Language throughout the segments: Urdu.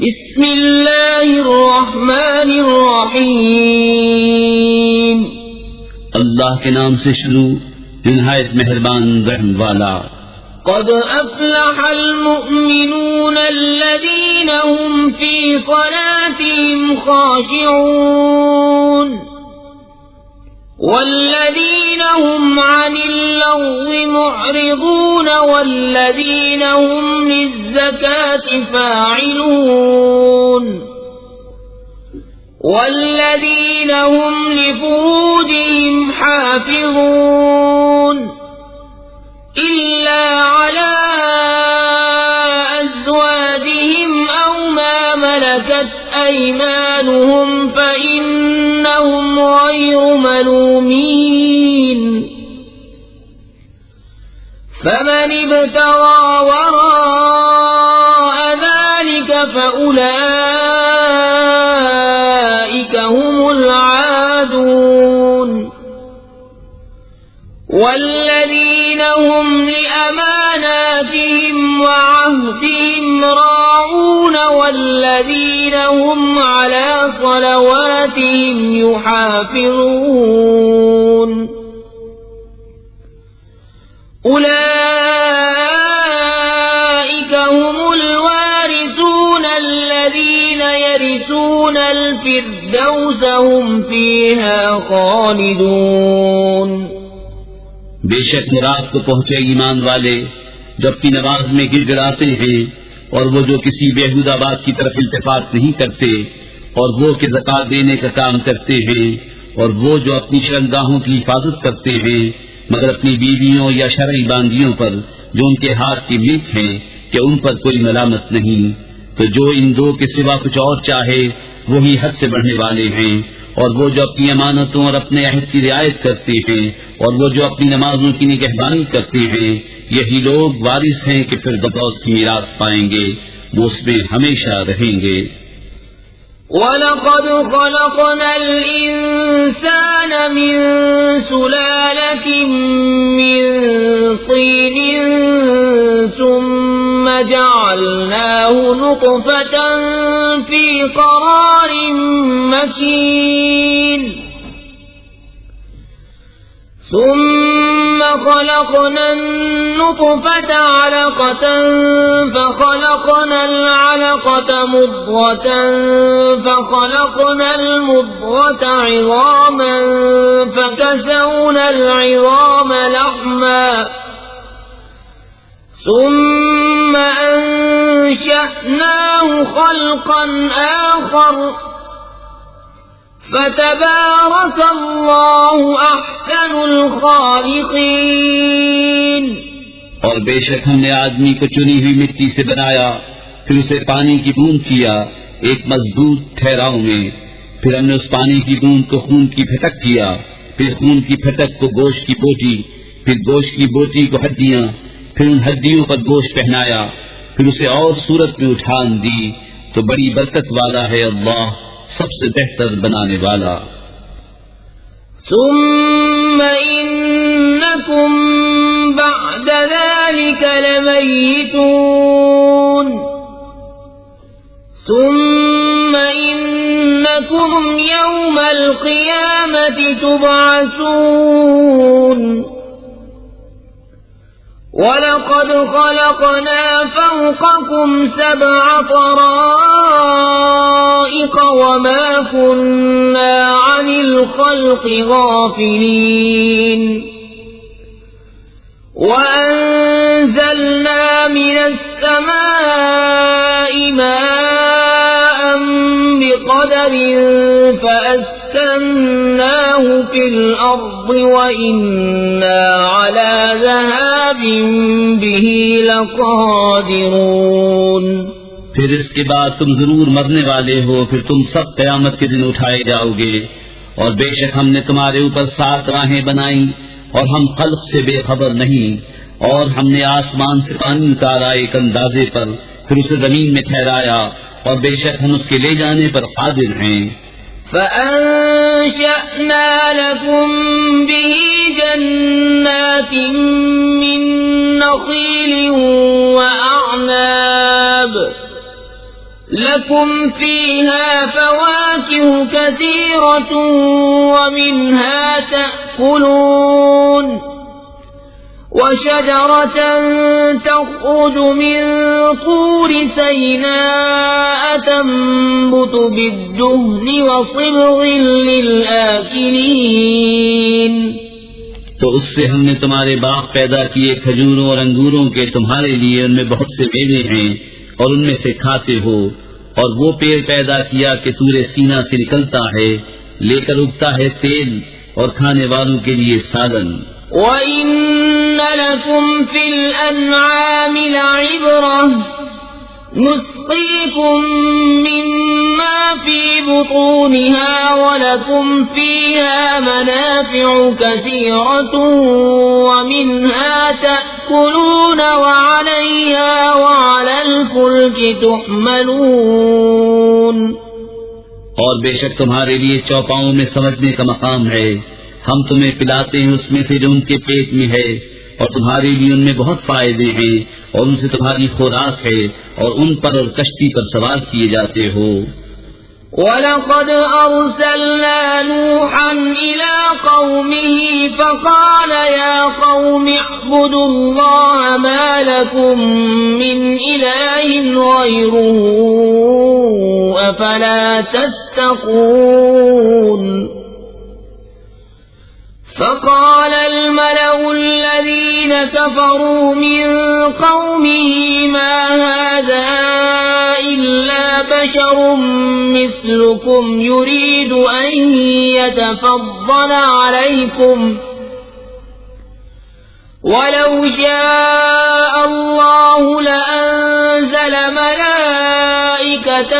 بسم اللہ الرحمن الرحیم اللہ کے نام سے شروع نہایت مہربان رحم والا۔ قد افلح المؤمنون الذین هم فی صلاتهم خاشعون والذین هم عن اللغو معرضون والذین هم للزکاة فاعلون والذین هم لفروجهم حافظون إلا على أزواجهم أو ما ملكت أيمانهم فإنهم غير ملومين فمن ابتغى وراء ذلك فأولئك هم العادون والذين هم لأماناتهم وعهدهم راعون والذين هم على صلواتهم يحافظون أولئك هم الوارثون الذين يرثون الفردوس هم فيها خالدون۔ بے شک مراد کو پہنچے ایمان والے جو اپنی نماز میں گر گڑاتے ہیں، اور وہ جو کسی بیہودہ بات کی طرف التفات نہیں کرتے، اور وہ کہ زکات دینے کا کام کرتے ہیں، اور وہ جو اپنی شرمگاہوں کی حفاظت کرتے ہیں مگر اپنی بیویوں یا شرعی باندیوں پر جو ان کے ہاتھ کی ملک ہیں کہ ان پر کوئی ملامت نہیں، تو جو ان دو کے سوا کچھ اور چاہے وہی حد سے بڑھنے والے ہیں، اور وہ جو اپنی امانتوں اور اپنے عہد کی رعایت کرتے ہیں، اور وہ جو اپنی نمازوں کی نگہبانی کرتے ہیں، یہی لوگ وارث ہیں کہ پھر فردوس کی میراث پائیں گے، وہ اس میں ہمیشہ رہیں گے۔ وَلَقَدْ خَلَقْنَا الْإِنسَانَ مِنْ سُلَالَةٍ مِّنْ طِينٍ ثُمَّ جَعَلْنَاهُ نُطْفَةً فِي قَرَارٍ مَّكِينٍ ثم خلقنا النطفة علقة فخلقنا العلقة مضغة فخلقنا المضغة عظاما فكسونا العظام لحما ثم أنشأناه خلقا آخر فتبارك الله أحسن الخالقين۔ اور بے شک ہم نے آدمی کو چنی ہوئی مٹی سے بنایا، پھر اسے پانی کی بوند کیا ایک مضبوط ٹھہراؤ میں، پھر ہم نے اس پانی کی بوند کو خون کی پھٹک کیا، پھر خون کی پھٹک کو گوشت کی بوٹی، پھر گوشت کی بوٹی کو ہڈیاں، پھر ان ہڈیوں پر گوشت پہنایا، پھر اسے اور صورت میں اٹھان دی، تو بڑی برکت والا ہے اللہ، سب سے بہتر بنانے والا۔ ثم إنكم بعد ذلك لميتون ثم إنكم يوم القيامة تبعثون وَلَقَدْ خَلَقْنَا فَوْقَكُمْ سَبْعَ طَرَائِقَ وَمَا كُنَّا عَنِ الْخَلْقِ غَافِلِينَ وَأَنزَلْنَا مِنَ السَّمَاءِ مَاءً بِقَدَرٍ فَأَسْكَنَّاهُ فِي الْأَرْضِ وَإِنَّا عَلَى ذَهَابٍ بِهِ لَقَادِرُونَ۔ پھر اس کے بعد تم ضرور مرنے والے ہو، پھر تم سب قیامت کے دن اٹھائے جاؤ گے، اور بے شک ہم نے تمہارے اوپر 7 راہیں بنائیں، اور ہم خلق سے بے خبر نہیں، اور ہم نے آسمان سے پانی اتارا ایک اندازے پر، پھر اسے زمین میں ٹھہرایا، اور بے شک ہم اس کے لے جانے پر قادر ہیں۔ فَأَنشَأْنَا لَكُم بِهِ جَنَّاتٍ مِّن نَّخِيلٍ وَأَعْنَابٍ لكم فيها فواكه كثيرة ومنها تأكلون وشجرة تخرج من طور سيناء تنبت بالدهن وصبغ للآكلين تو اس سے ہم نے تمہارے باغ پیدا کیے کھجوروں اور انگوروں کے، تمہارے لیے ان میں بہت سے میوے ہیں اور ان میں سے کھاتے ہو، اور وہ پیڑ پیدا کیا کہ سورہ سینا سے نکلتا ہے، لے کر اگتا ہے تیل اور کھانے والوں کے لیے سالن۔ وَإِنَّ لَكُمْ فِي الْأَنْعَامِ لَعِبْرَةً نُسْقِيكُم مِّمَّا فِي بُطُونِهَا وَلَكُمْ فِيهَا مَنَافِعُ كَثِيرَةٌ وَمِنْهَا تَأْكُلُونَ وَعَلَيْهَا وَعَلَى الْفُلْكِ تُحْمَلُونَ۔ اور بے شک تمہارے لیے چوپاؤں میں سمجھنے کا مقام ہے، ہم تمہیں پلاتے ہیں اس میں سے جو ان کے پیٹ میں ہے، اور تمہارے لیے ان میں بہت فائدے ہیں، اور ان سے تمہاری خوراک ہے، اور ان پر اور کشتی پر سوار کیے جاتے ہو۔ وَلَقَدْ أَرْسَلْنَا نُوحًا إِلَىٰ قَوْمِهِ فَقَالَ يَا قَوْمِ اعْبُدُوا اللَّهَ مَا لَكُم مِّنْ إِلَٰهٍ غَيْرُهُ أَفَلَا تَتَّقُونَ فقال الملأ الذين كفروا من قومه ما هذا إلا بشر مثلكم يريد أن يتفضل عليكم ولو شاء الله لأنزل ملائكة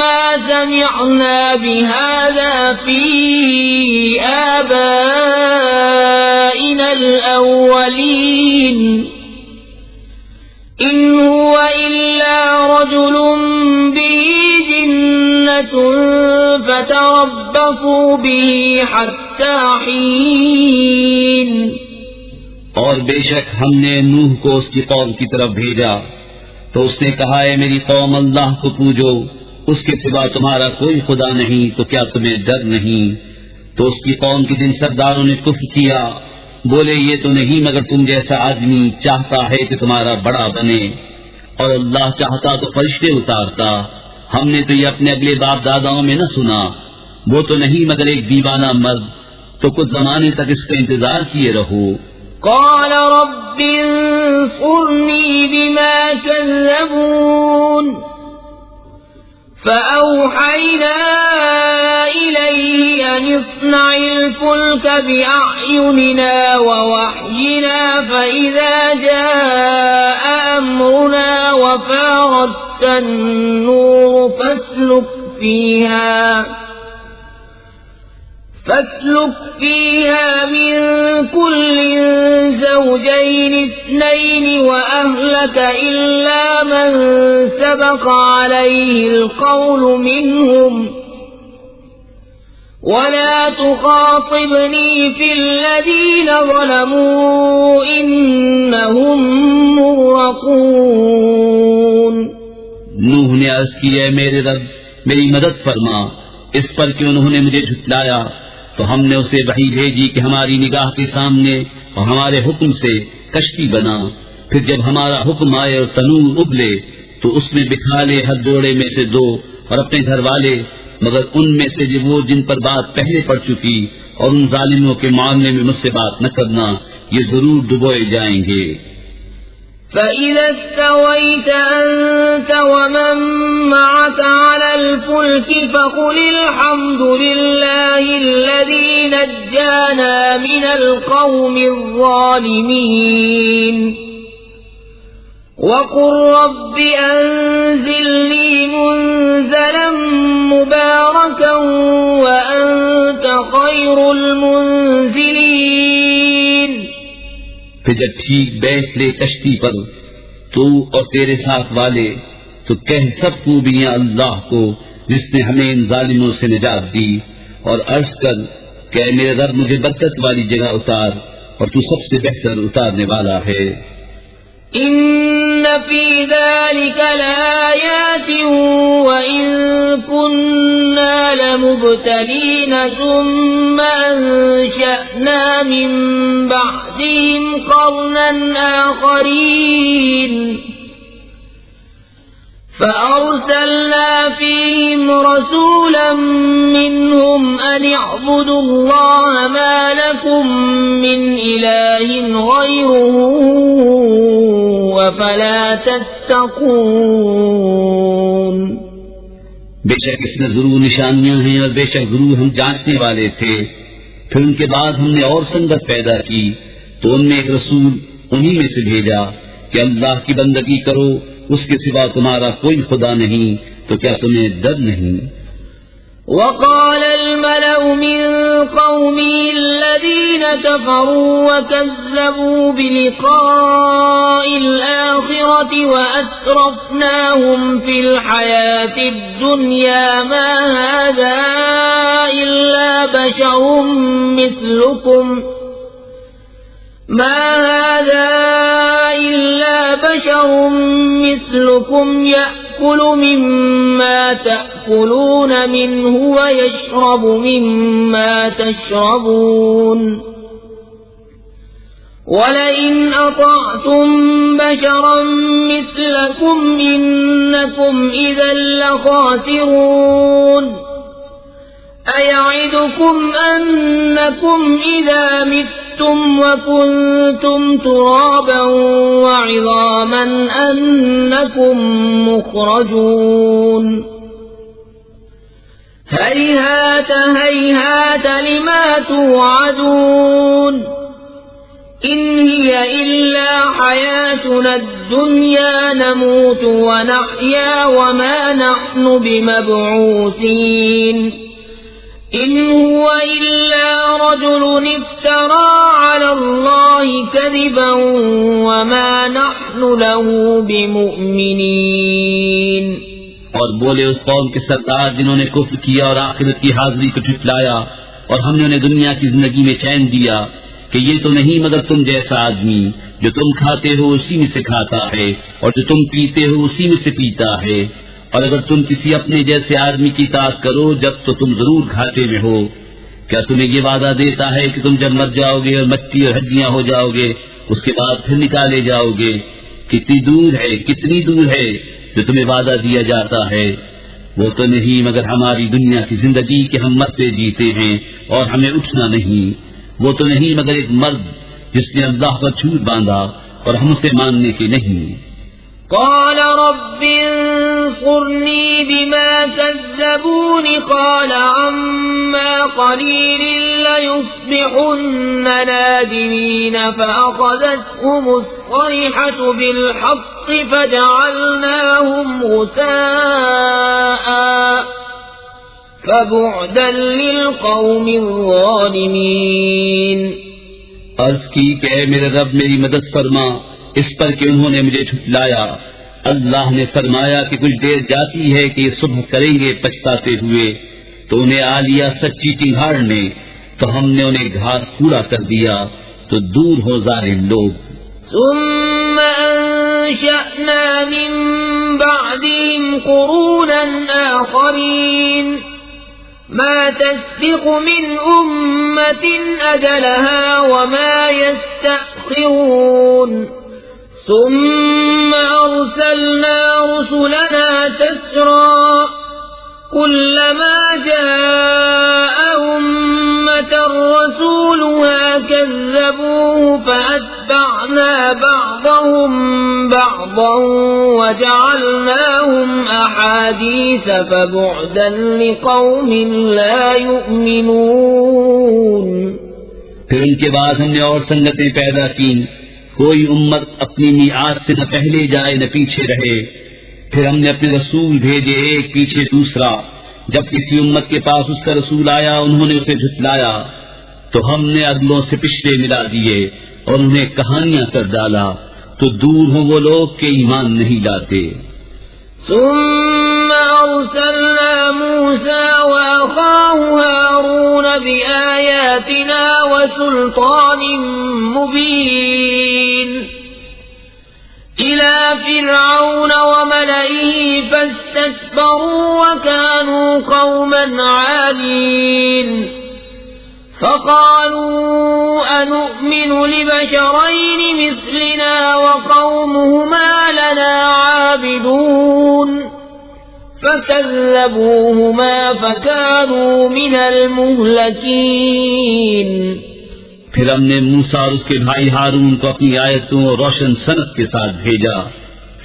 ما سمعنا بهذا في آبائنا الأولين إن هو إلا رجل به جنة فتربصوا به حتى حين۔ اور بے شک ہم نے نوح کو اس کی قوم کی طرف بھیجا تو اس نے کہا ہے میری قوم اللہ کو پوجو، اس کے سوا تمہارا کوئی خدا نہیں، تو کیا تمہیں ڈر نہیں؟ تو اس کی قوم کے جن سرداروں نے کفر کیا بولے یہ تو نہیں مگر تم جیسا آدمی چاہتا ہے کہ تمہارا بڑا بنے، اور اللہ چاہتا تو فرشتے اتارتا، ہم نے تو یہ اپنے اگلے باپ داداؤں میں نہ سنا، وہ تو نہیں مگر ایک دیوانہ مرد، تو کچھ زمانے تک اس کا انتظار کیے رہو۔ قال رب انصرني بما كذبون فأوحينا إليه أن اصنع الفلك بأعيننا ووحينا فإذا جاء أمرنا وفارت النور فاسلك فيها من كل زوجين اثنين وأهلك إلا من سبق عليه القول منهم ولا تخاطبني في الذين ظلموا إنهم مغرقون۔ نوح نے عرض کی اے میرے رب میری مدد فرما، اس پر کہ انہوں نے مجھے جھٹلایا، تو ہم نے اسے وحی بھیجی کہ ہماری نگاہ کے سامنے اور ہمارے حکم سے کشتی بنا، پھر جب ہمارا حکم آئے اور تنور ابلے تو اس میں بٹھا لے ہر جوڑے میں سے دو اور اپنے گھر والے، مگر ان میں سے جو وہ جن پر بات پہلے پڑ چکی، اور ان ظالموں کے معاملے میں مجھ سے بات نہ کرنا، یہ ضرور ڈبوئے جائیں گے۔ فَإِذَا اسْتَوَيْتَ أَنْتَ وَمَنْ مَعَكَ عَلَى الْفُلْكِ فَقُلِ الْحَمْدُ لِلَّهِ الَّذِي نَجَّانَا مِنَ الْقَوْمِ الظَّالِمِينَ وَقُلْ رَبِّ أَنْزِلْنِي مُنْزَلًا مُبَارَكًا وَأَنْتَ خَيْرُ الْمُنْزِلِينَ۔ پھر جب ٹھیک بیٹھ لے کشتی پر تو اور تیرے ساتھ والے تو کہہ سب خوبیاں اللہ کو جس نے ہمیں ان ظالموں سے نجات دی، اور عرض کر کہ اے میرے رب مجھے برکت والی جگہ اتار، اور تو سب سے بہتر اتارنے والا ہے۔ ان فی ذلک لآیات المبتلين ثم أنشأنا من بعدهم قرنا آخرين فأرسلنا فيهم رسولا منهم أن اعبدوا الله ما لكم من إله غيره أفلا تتقون. بے شک اس میں ضرور نشانیاں ہیں اور بے شک ضرور ہم جانچنے والے تھے. پھر ان کے بعد ہم نے اور سنگت پیدا کی تو ان میں ایک رسول انہی میں سے بھیجا کہ اللہ کی بندگی کرو، اس کے سوا تمہارا کوئی خدا نہیں، تو کیا تمہیں ڈر نہیں؟ وقال الملأ من قومه الذين كفروا وكذبوا بلقاء الآخرة وأترفناهم في الحياة الدنيا ما هذا إلا بشر مثلكم يأكل مما تأكلون منه ويشرب مما تشربون ولئن أطعتم بشرا مثلكم إنكم إذا لخاسرون. أيعدكم أنكم إذا متم وكنتم ترابا وعظاما أنكم مخرجون. هيهات هيهات لما توعدون إن هي إلا حياتنا الدنيا نموت ونحيا وما نحن بمبعوثين. إن هو إلا رجل افترى على الله كذبا وما نحن له بمؤمنين. اور بولے اس قوم کے سردار جنہوں نے کفر کیا اور آخرت کی حاضری کو جھٹلایا اور ہم نے انہیں دنیا کی زندگی میں چین دیا کہ یہ تو نہیں مگر تم جیسا آدمی، جو تم کھاتے ہو اسی میں سے کھاتا ہے اور جو تم پیتے ہو اسی میں سے پیتا ہے. اور اگر تم کسی اپنے جیسے آدمی کی اطاعت کرو جب تو تم ضرور گھاٹے میں ہو. کیا تمہیں یہ وعدہ دیتا ہے کہ تم جب مر جاؤ گے اور مٹی اور ہڈیاں ہو جاؤ گے اس کے بعد پھر نکالے جاؤ گے؟ کتنی دور ہے جو تمہیں وعدہ دیا جاتا ہے. وہ تو نہیں مگر ہماری دنیا کی زندگی کہ ہم مرتے جیتے ہیں اور ہمیں اٹھنا نہیں. وہ تو نہیں مگر ایک مرد جس نے اللہ پر جھوٹ باندھا اور ہم اسے ماننے کے نہیں. قال رب انصرني بما كذبون قال عما قليل ليصبحن نادمين فأخذتهم الصيحة بالحق فجعلناهم غثاء فبعدا للقوم الظالمين. عرض کی کہ اے میرے رب میری مدد فرما اس پر کہ انہوں نے مجھے جھٹلایا. اللہ نے فرمایا کہ کچھ دیر جاتی ہے کہ یہ صبح کریں گے پچھتاتے ہوئے، تو انہیں آ لیا سچی چنگھاڑ نے تو ہم نے انہیں گھاس پورا کر دیا. تو دور ہو ظالم لوگ. ثم أنشأنا من بعدهم قرونا آخرين ما تسبق من أمة أجلها وما يستأخرون. ثم أرسلنا رسلنا تترى كلما جاء أمة رسولها كذبوه فأتبعنا بعضهم بعضا وجعلناهم أحاديث فبعدا لقوم لا يؤمنون. پھر ان کے بعد ہم نے اور سنگتیں پیدا کی، کوئی امت اپنی میعاد سے نہ پہلے جائے نہ پیچھے رہے. پھر ہم نے اپنے رسول بھیجے ایک پیچھے دوسرا. جب کسی امت کے پاس اس کا رسول آیا انہوں نے اسے جھٹلایا تو ہم نے اگلوں سے پچھلے ملا دیے اور انہیں کہانیاں کر ڈالا. تو دور ہوں وہ لوگ کہ ایمان نہیں لاتے. ثم أرسلنا موسى وأخاه هارون بآياتنا وسلطان مبين إلى فرعون وملئه فاستكبروا اسْتَكْبَرُوا وَكَانُوا قَوْمًا عَالِينَ فَقَالُوا أَنُؤْمِنُ لِبَشَرَيْنِ مِثْلِنَا وَقَوْمُهُمَا لَنَا عَابِدُونَ فَكَذَّبُوهُمَا فَكَانُوا مِنَ الْمُهْلَكِينَ۔ پھر ہم نے موسیٰ اور اس کے بھائی ہارون کو اپنی آیتوں اور روشن صنعت کے ساتھ بھیجا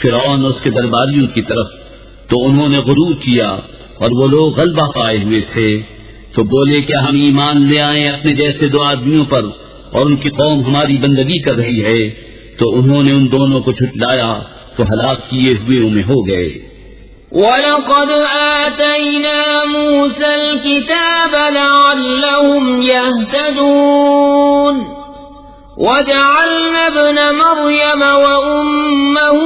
فرعون اور اس کے درباریوں کی طرف، تو انہوں نے غرور کیا اور وہ لوگ غلبہ پائے ہوئے تھے، تو بولے کیا ہم ایمان لے آئیں اپنے جیسے دو آدمیوں پر اور ان کی قوم ہماری بندگی کر رہی ہے، تو انہوں نے ان دونوں کو جھٹلایا تو ہلاک کیے ہوئے میں ہو گئے۔ وَلَقَدْ آتَيْنَا مُوسَى الْكِتَابَ لَعَلَّهُمْ يَهْتَدُونَ وَجَعَلْنَا ابْنَ مَرْيَمَ وَأُمَّهُ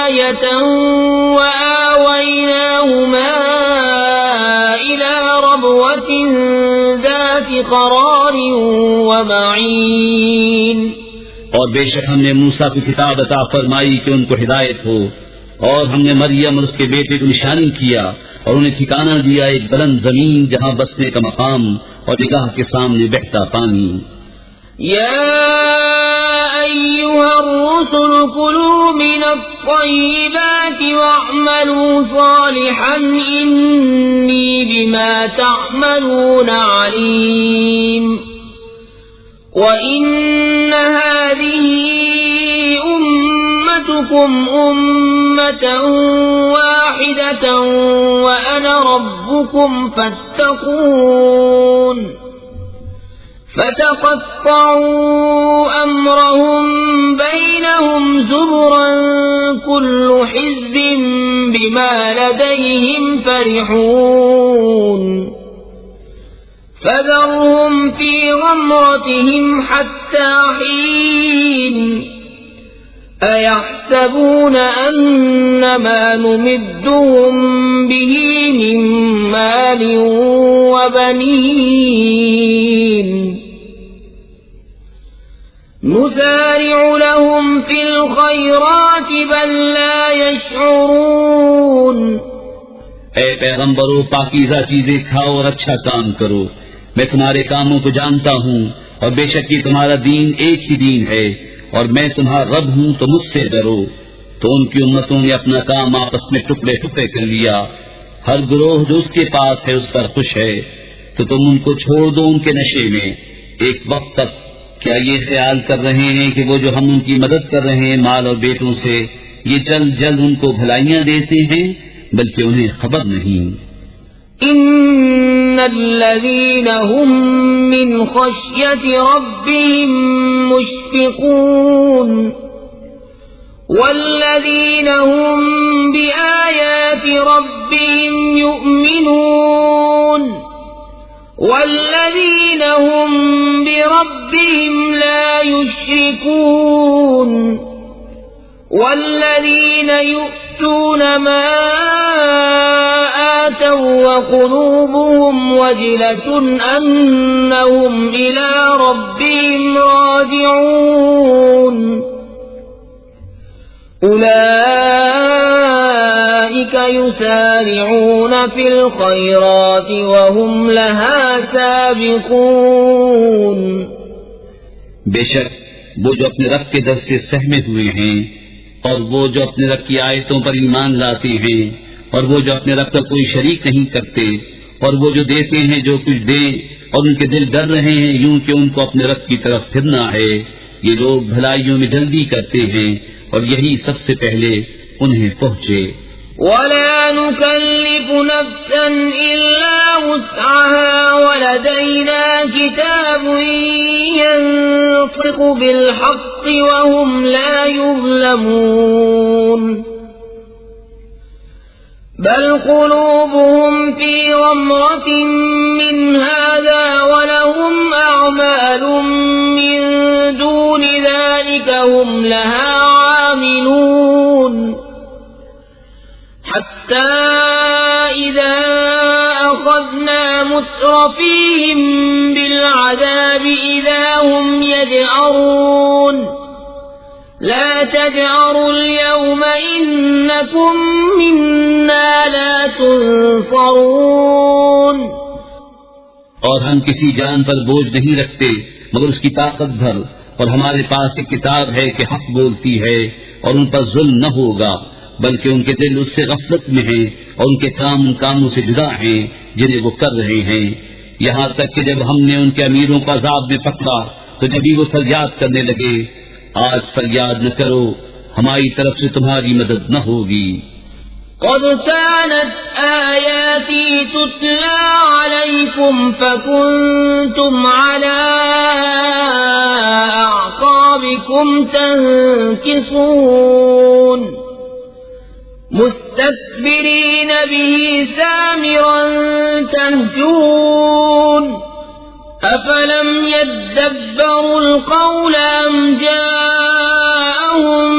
آيَةً وَآوَيْنَاهُمَا إِلَى رَبْوَةٍ ذَاتِ قَرَارٍ وَمَعِينٍ۔ اور بے شک ہم نے موسیٰ کو کتاب عطا فرمائی کہ ان کو ہدایت ہو، اور ہم نے مریم اور اس کے بیٹے کو نشانی کیا اور انہیں ٹھکانہ دیا ایک بلند زمین جہاں بسنے کا مقام اور نگاہ کے سامنے بہتا پانی۔ یا ایھا الرسل کلوا من الطیبات واعملوا صالحا انی بما تعملون علیم۔ وَإِنَّ هَذِهِ أُمَّتُكُمْ أُمَّةً وَاحِدَةً وَأَنَا رَبُّكُمْ فَاتَّقُونِ۔ فَتَقَطَّعُوا أَمْرَهُم بَيْنَهُمْ زُبُرًا كُلُّ حِزْبٍ بِمَا لَدَيْهِمْ فَرِحُونَ۔ فَذَرْهُمْ فِي غَمْرَتِهِمْ حَتَّى حِينٍ۔ أَيَحْسَبُونَ أَنَّ مَا نُمِدُّهُم بِهِ مِن مَّالٍ وَبَنِينَ نُسَارِعُ لَهُمْ فِي الْخَيْرَاتِ بَل لَّا يَشْعُرُونَ۔ اے پیغمبرو پاکیزہ چیزیں کھاؤ اور اچھا کام کرو، میں تمہارے کاموں کو جانتا ہوں، اور بے شک یہ تمہارا دین ایک ہی دین ہے، اور میں تمہارا رب ہوں تو مجھ سے ڈرو۔ تو ان کی امتوں نے اپنا کام آپس میں ٹکڑے ٹکڑے کر لیا، ہر گروہ جو اس کے پاس ہے اس پر خوش ہے، تو تم ان کو چھوڑ دو ان کے نشے میں ایک وقت تک۔ کیا یہ خیال کر رہے ہیں کہ وہ جو ہم ان کی مدد کر رہے ہیں مال اور بیٹوں سے، یہ جلد جلد ان کو بھلائیاں دیتے ہیں؟ بلکہ انہیں خبر نہیں۔ ان الذين هم من خشية ربهم مشفقون والذين هم بآيات ربهم يؤمنون والذين هم بربهم لا يشركون والذين يؤتون ما آتوا وقلوبهم وجلة أنهم إلى ربهم راجعون أولئك يسارعون في الخيرات وهم لها سابقون۔ بے شک وہ جو اپنے رب کے در سے سہمے ہوئے ہیں، اور وہ جو اپنے رب کی آیتوں پر ایمان لاتے ہیں، اور وہ جو اپنے رب کا کوئی شریک نہیں کرتے، اور وہ جو دیتے ہیں جو کچھ دیں، اور ان کے دل ڈر رہے ہیں یوں کہ ان کو اپنے رب کی طرف پھرنا ہے، یہ لوگ بھلائیوں میں جلدی کرتے ہیں اور یہی سب سے پہلے انہیں پہنچے۔ وَلَا نُكَلِّفُ نَفْسًا إِلَّا وُسْعَهَا وَلَدَيْنَا كِتَابٌ يَنطِقُ بِالْحَقِّ وَهُمْ لَا يُظْلَمُونَ بَلْ قُلُوبُهُمْ فِي غَمْرَةٍ مِّنْ هَذَا وَلَهُمْ أَعْمَالٌ مِّن دُونِ ذَلِكَ هُمْ لَهَا عَامِلُونَ حَتَّى إِذَا أَخَذْنَا مُتْرَفِيهِم بِالْعَذَابِ إِذَا هُمْ يَجْأَرُونَ لا تجأروا اليوم إنكم منا لا تنصرون. اور ہم کسی جان پر بوجھ نہیں رکھتے مگر اس کی طاقت بھر، اور ہمارے پاس ایک کتاب ہے کہ حق بولتی ہے اور ان پر ظلم نہ ہوگا، بلکہ ان کے دل اس سے غفلت میں ہیں اور ان کے کام ان کاموں سے جدا ہیں جنہیں وہ کر رہے ہیں. یہاں تک کہ جب ہم نے ان کے امیروں کو عذاب میں پکڑا تو جبھی وہ فریاد کرنے لگے، آج فریاد نہ کرو، ہماری طرف سے تمہاری مدد نہ ہوگی. قد كانت آياتي تتلى عليكم فكنتم على أعقابكم تنكصون مستكبرين به سامرا تهجرون. أفلم يدبروا القول أم جاءهم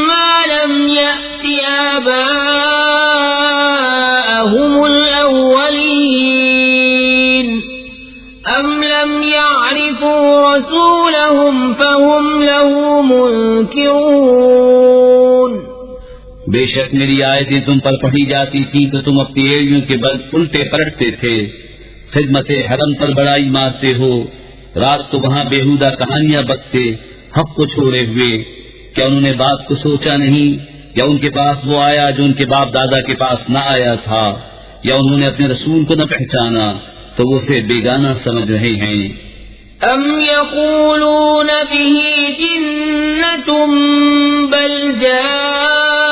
ما لم يأت آباءهم الأولين أم لم يعرفوا رسولهم فهم له منكرون. بے شک میری آیتیں تم پر پڑھی جاتی تھیں تو تم اپنی ایڑیوں کے بل الٹے پلٹتے تھے، خدمت حرم پر بڑائی مارتے ہو، رات کو وہاں بیہودہ کہانیاں بکتے حق کو چھوڑے ہوئے. کیا انہوں نے بات کو سوچا نہیں؟ یا ان کے پاس وہ آیا جو ان کے باپ دادا کے پاس نہ آیا تھا؟ یا انہوں نے اپنے رسول کو نہ پہچانا تو وہ اسے بیگانہ سمجھ رہے ہیں. ام یقولون به جنة بل جاءهم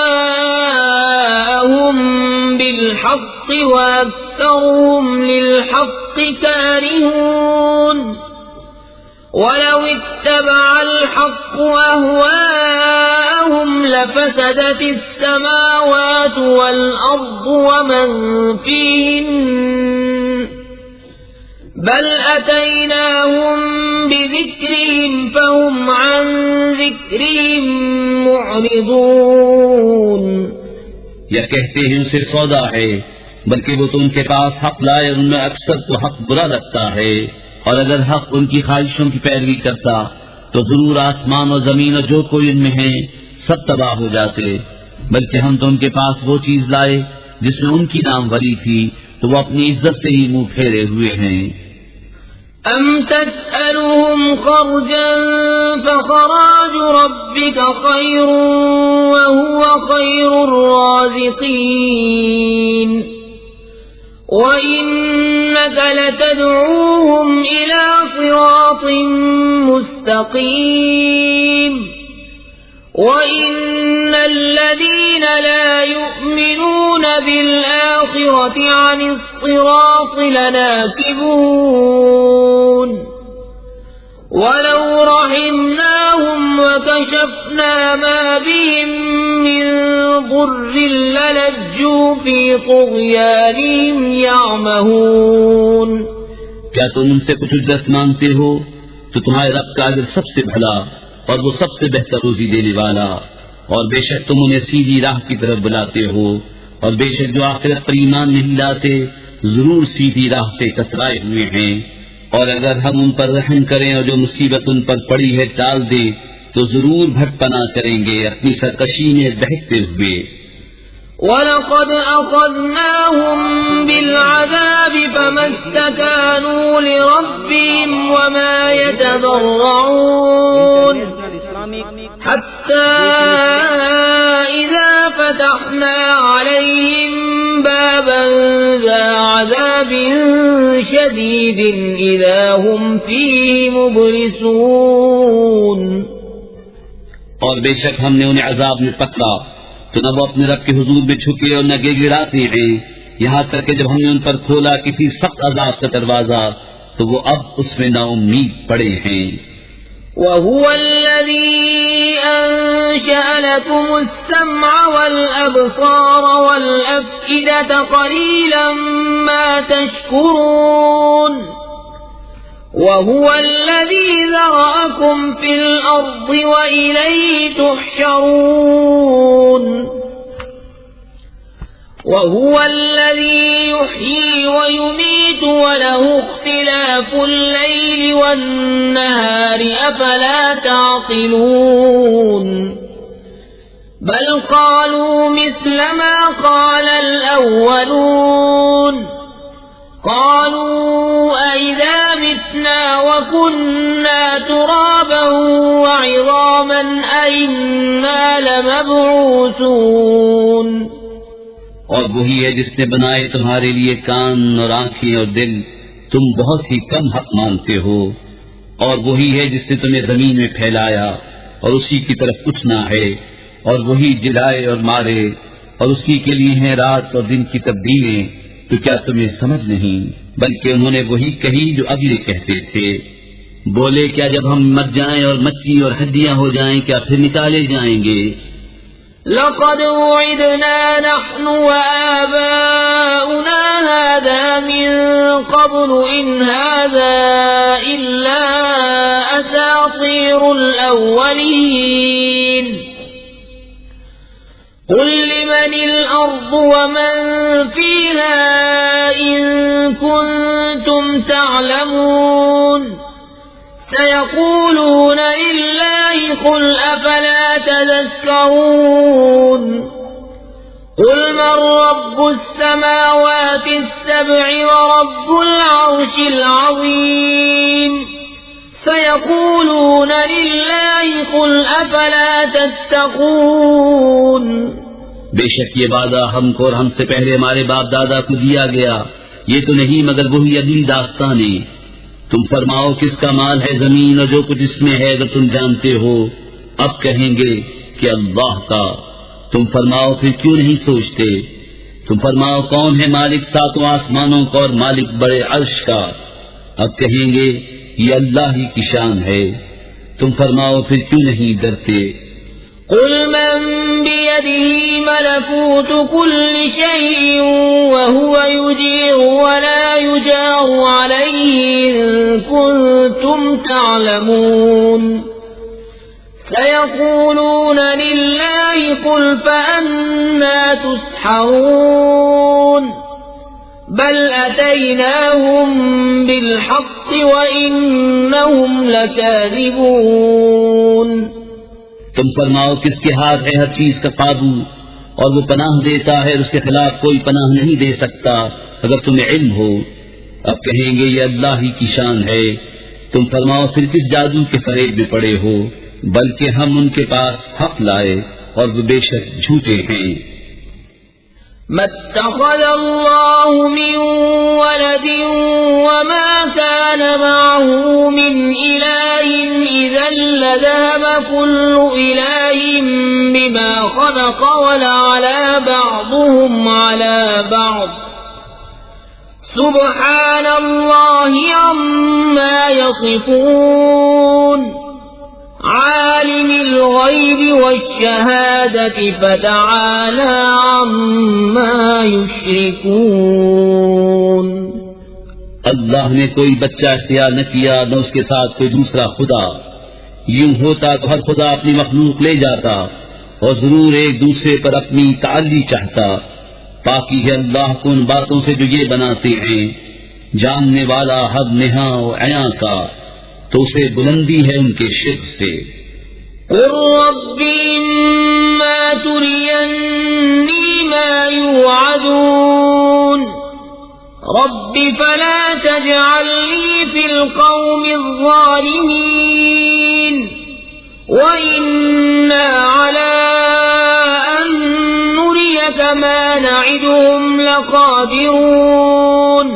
بالحق وأكثرهم للحق كارهون. ولو اتبع الحق أهواءهم لفسدت السماوات والأرض ومن فيهن بل أتيناهم بذكرهم فهم عن ذكرهم معرضون. یا کہتے ہیں اسے سودا ہے، بلکہ وہ تو ان کے پاس حق لائے اور ان میں اکثر تو حق برا لگتا ہے، اور اگر حق ان کی خواہشوں کی پیروی کرتا تو ضرور آسمان اور زمین اور جو کوئی ان میں ہے سب تباہ ہو جاتے. بلکہ ہم تو ان کے پاس وہ چیز لائے جس میں ان کی ناموری تھی تو وہ اپنی عزت سے ہی منہ پھیرے ہوئے ہیں. ام تسألهم خرجا فخراج ربك خير وهو خير الرازقين وإنك لتدعوهم إلى صراط مستقيم. وإن الذين لا يؤمنون بالآخرة عن الصراط لناكبون. ولو رحمناهم وكشفنا ما بهم من ضر للجوا في طغيانهم يعمهون. کیا تم ان سے کچھ اجرت مانگتے ہو تو تمہارے رب کا اجر سب سے بھلا اور وہ سب سے بہتر روزی دینے والا. اور بے شک تم انہیں سیدھی راہ کی طرف بلاتے ہو، اور بے شک جو آخرت پر ایمان نہیں لاتے ضرور سیدھی راہ سے کترائے ہوئے ہیں. اور اگر ہم ان پر رحم کریں اور جو مصیبت ان پر پڑی ہے ٹال دیں تو ضرور بھٹ پناہ کریں گے اپنی سرکشی میں بہکتے ہوئے. وَلَقَدْ أَخَذْنَاهُمْ بِالْعَذَابِ فَمَا اسْتَكَانُوا لِرَبِّهِمْ وَمَا يَتَضَرَّعُونَ حَتَّى إِذَا فَتَحْنَا عَلَيْهِمْ بَابًا ذَا عَذَابٍ شَدِيدٍ إِذَا هُمْ فِيهِ مُبْلِسُونَ. اور بے شک ہم نے انہیں عذاب میں پکڑا تو نہ وہ اپنے رب کے حضور میں جھکے اور نہ گڑگڑاتے ہیں، یہاں تک کہ جب ہم نے ان پر کھولا کسی سخت عذاب کا دروازہ تو وہ اب اس میں نا امید پڑے ہیں. وَهُوَ الَّذِي أَنشَأَ لَكُمُ السَّمْعَ وَالْأَبْصَارَ وَالْأَفْئِدَةَ قَلِيلًا مَا تَشْكُرُونَ. وَهُوَ الَّذِي ذَرَأَكُمْ فِي الْأَرْضِ وَإِلَيْهِ تُحْشَرُونَ. وهو الذي يحيي ويميت وله اختلاف الليل والنهار أفلا تعقلون بل قالوا مثل ما قال الأولون قالوا أئذا متنا وكنا ترابا وعظاما أئنا لمبعوثون اور وہی ہے جس نے بنائے تمہارے لیے کان اور آنکھیں اور دل، تم بہت ہی کم حق مانتے ہو، اور وہی ہے جس نے تمہیں زمین میں پھیلایا اور اسی کی طرف اٹھنا ہے، اور وہی جلائے اور مارے، اور اسی کے لیے ہیں رات اور دن کی تبدیلیں، تو کیا تمہیں سمجھ نہیں؟ بلکہ انہوں نے وہی کہی جو اگلے کہتے تھے، بولے کیا جب ہم مر جائیں اور مچھی اور ہڈیاں ہو جائیں کیا پھر نکالے جائیں گے؟ لقد وعدنا نحن وآباؤنا هذا من قبل إن هذا إلا أساطير الأولين قل لمن الأرض ومن فيها إن كنتم تعلمون سيقولون لله قل أفلا تذكرون قل من رب السماوات السبع ورب العرش العظيم سيقولون لله قل أفلا تتقون بے شک یہ وعدہ ہم کو اور ہم سے پہلے ہمارے باپ دادا کو دیا گیا، یہ تو نہیں مگر وہی اگلی داستانیں۔ تم فرماؤ کس کا مال ہے زمین اور جو کچھ اس میں ہے اگر تم جانتے ہو؟ اب کہیں گے کہ اللہ کا۔ تم فرماؤ پھر کیوں نہیں سوچتے؟ تم فرماؤ کون ہے مالک ساتوں آسمانوں کا اور مالک بڑے عرش کا؟ اب کہیں گے یہ اللہ ہی کی شان ہے۔ تم فرماؤ پھر کیوں نہیں ڈرتے؟ قل من بيده ملكوت كل شيء وهو يجير ولا يجار عليه إن كنتم تعلمون سيقولون لله قل فأنا تسحرون بل أتيناهم بالحق وإنهم لكاذبون تم فرماؤ کس کے ہاتھ ہے ہر چیز کا قابو اور وہ پناہ دیتا ہے اور اس کے خلاف کوئی پناہ نہیں دے سکتا اگر تمہیں علم ہو۔ اب کہیں گے یہ اللہ ہی کی شان ہے۔ تم فرماؤ پھر کس جادو کے فریب میں پڑے ہو؟ بلکہ ہم ان کے پاس حق لائے اور وہ بے شک جھوٹے ہیں۔ ما اتخذ الله من ولد وما كان معه من إله إذا لذهب كل إله بما خلق ولعلى بعضهم على بعض سبحان الله عما يصفون عالم الغيب والشهادة فتعالى عما يشركون اللہ نے کوئی بچہ اختیار نہ کیا نہ اس کے ساتھ کوئی دوسرا خدا، یوں ہوتا تو ہر خدا اپنی مخلوق لے جاتا اور ضرور ایک دوسرے پر اپنی تعلی چاہتا۔ پاکی ہے اللہ کو ان باتوں سے جو یہ بناتے ہیں، جاننے والا حد نہاں و عیاں کا، تو اسے بلندی ہے ان کے شرک سے۔ قل رب إما تريني ما يوعدون رب فلا تجعلني في القوم الظالمين وإنا على أن نريك ما نعدهم لقادرون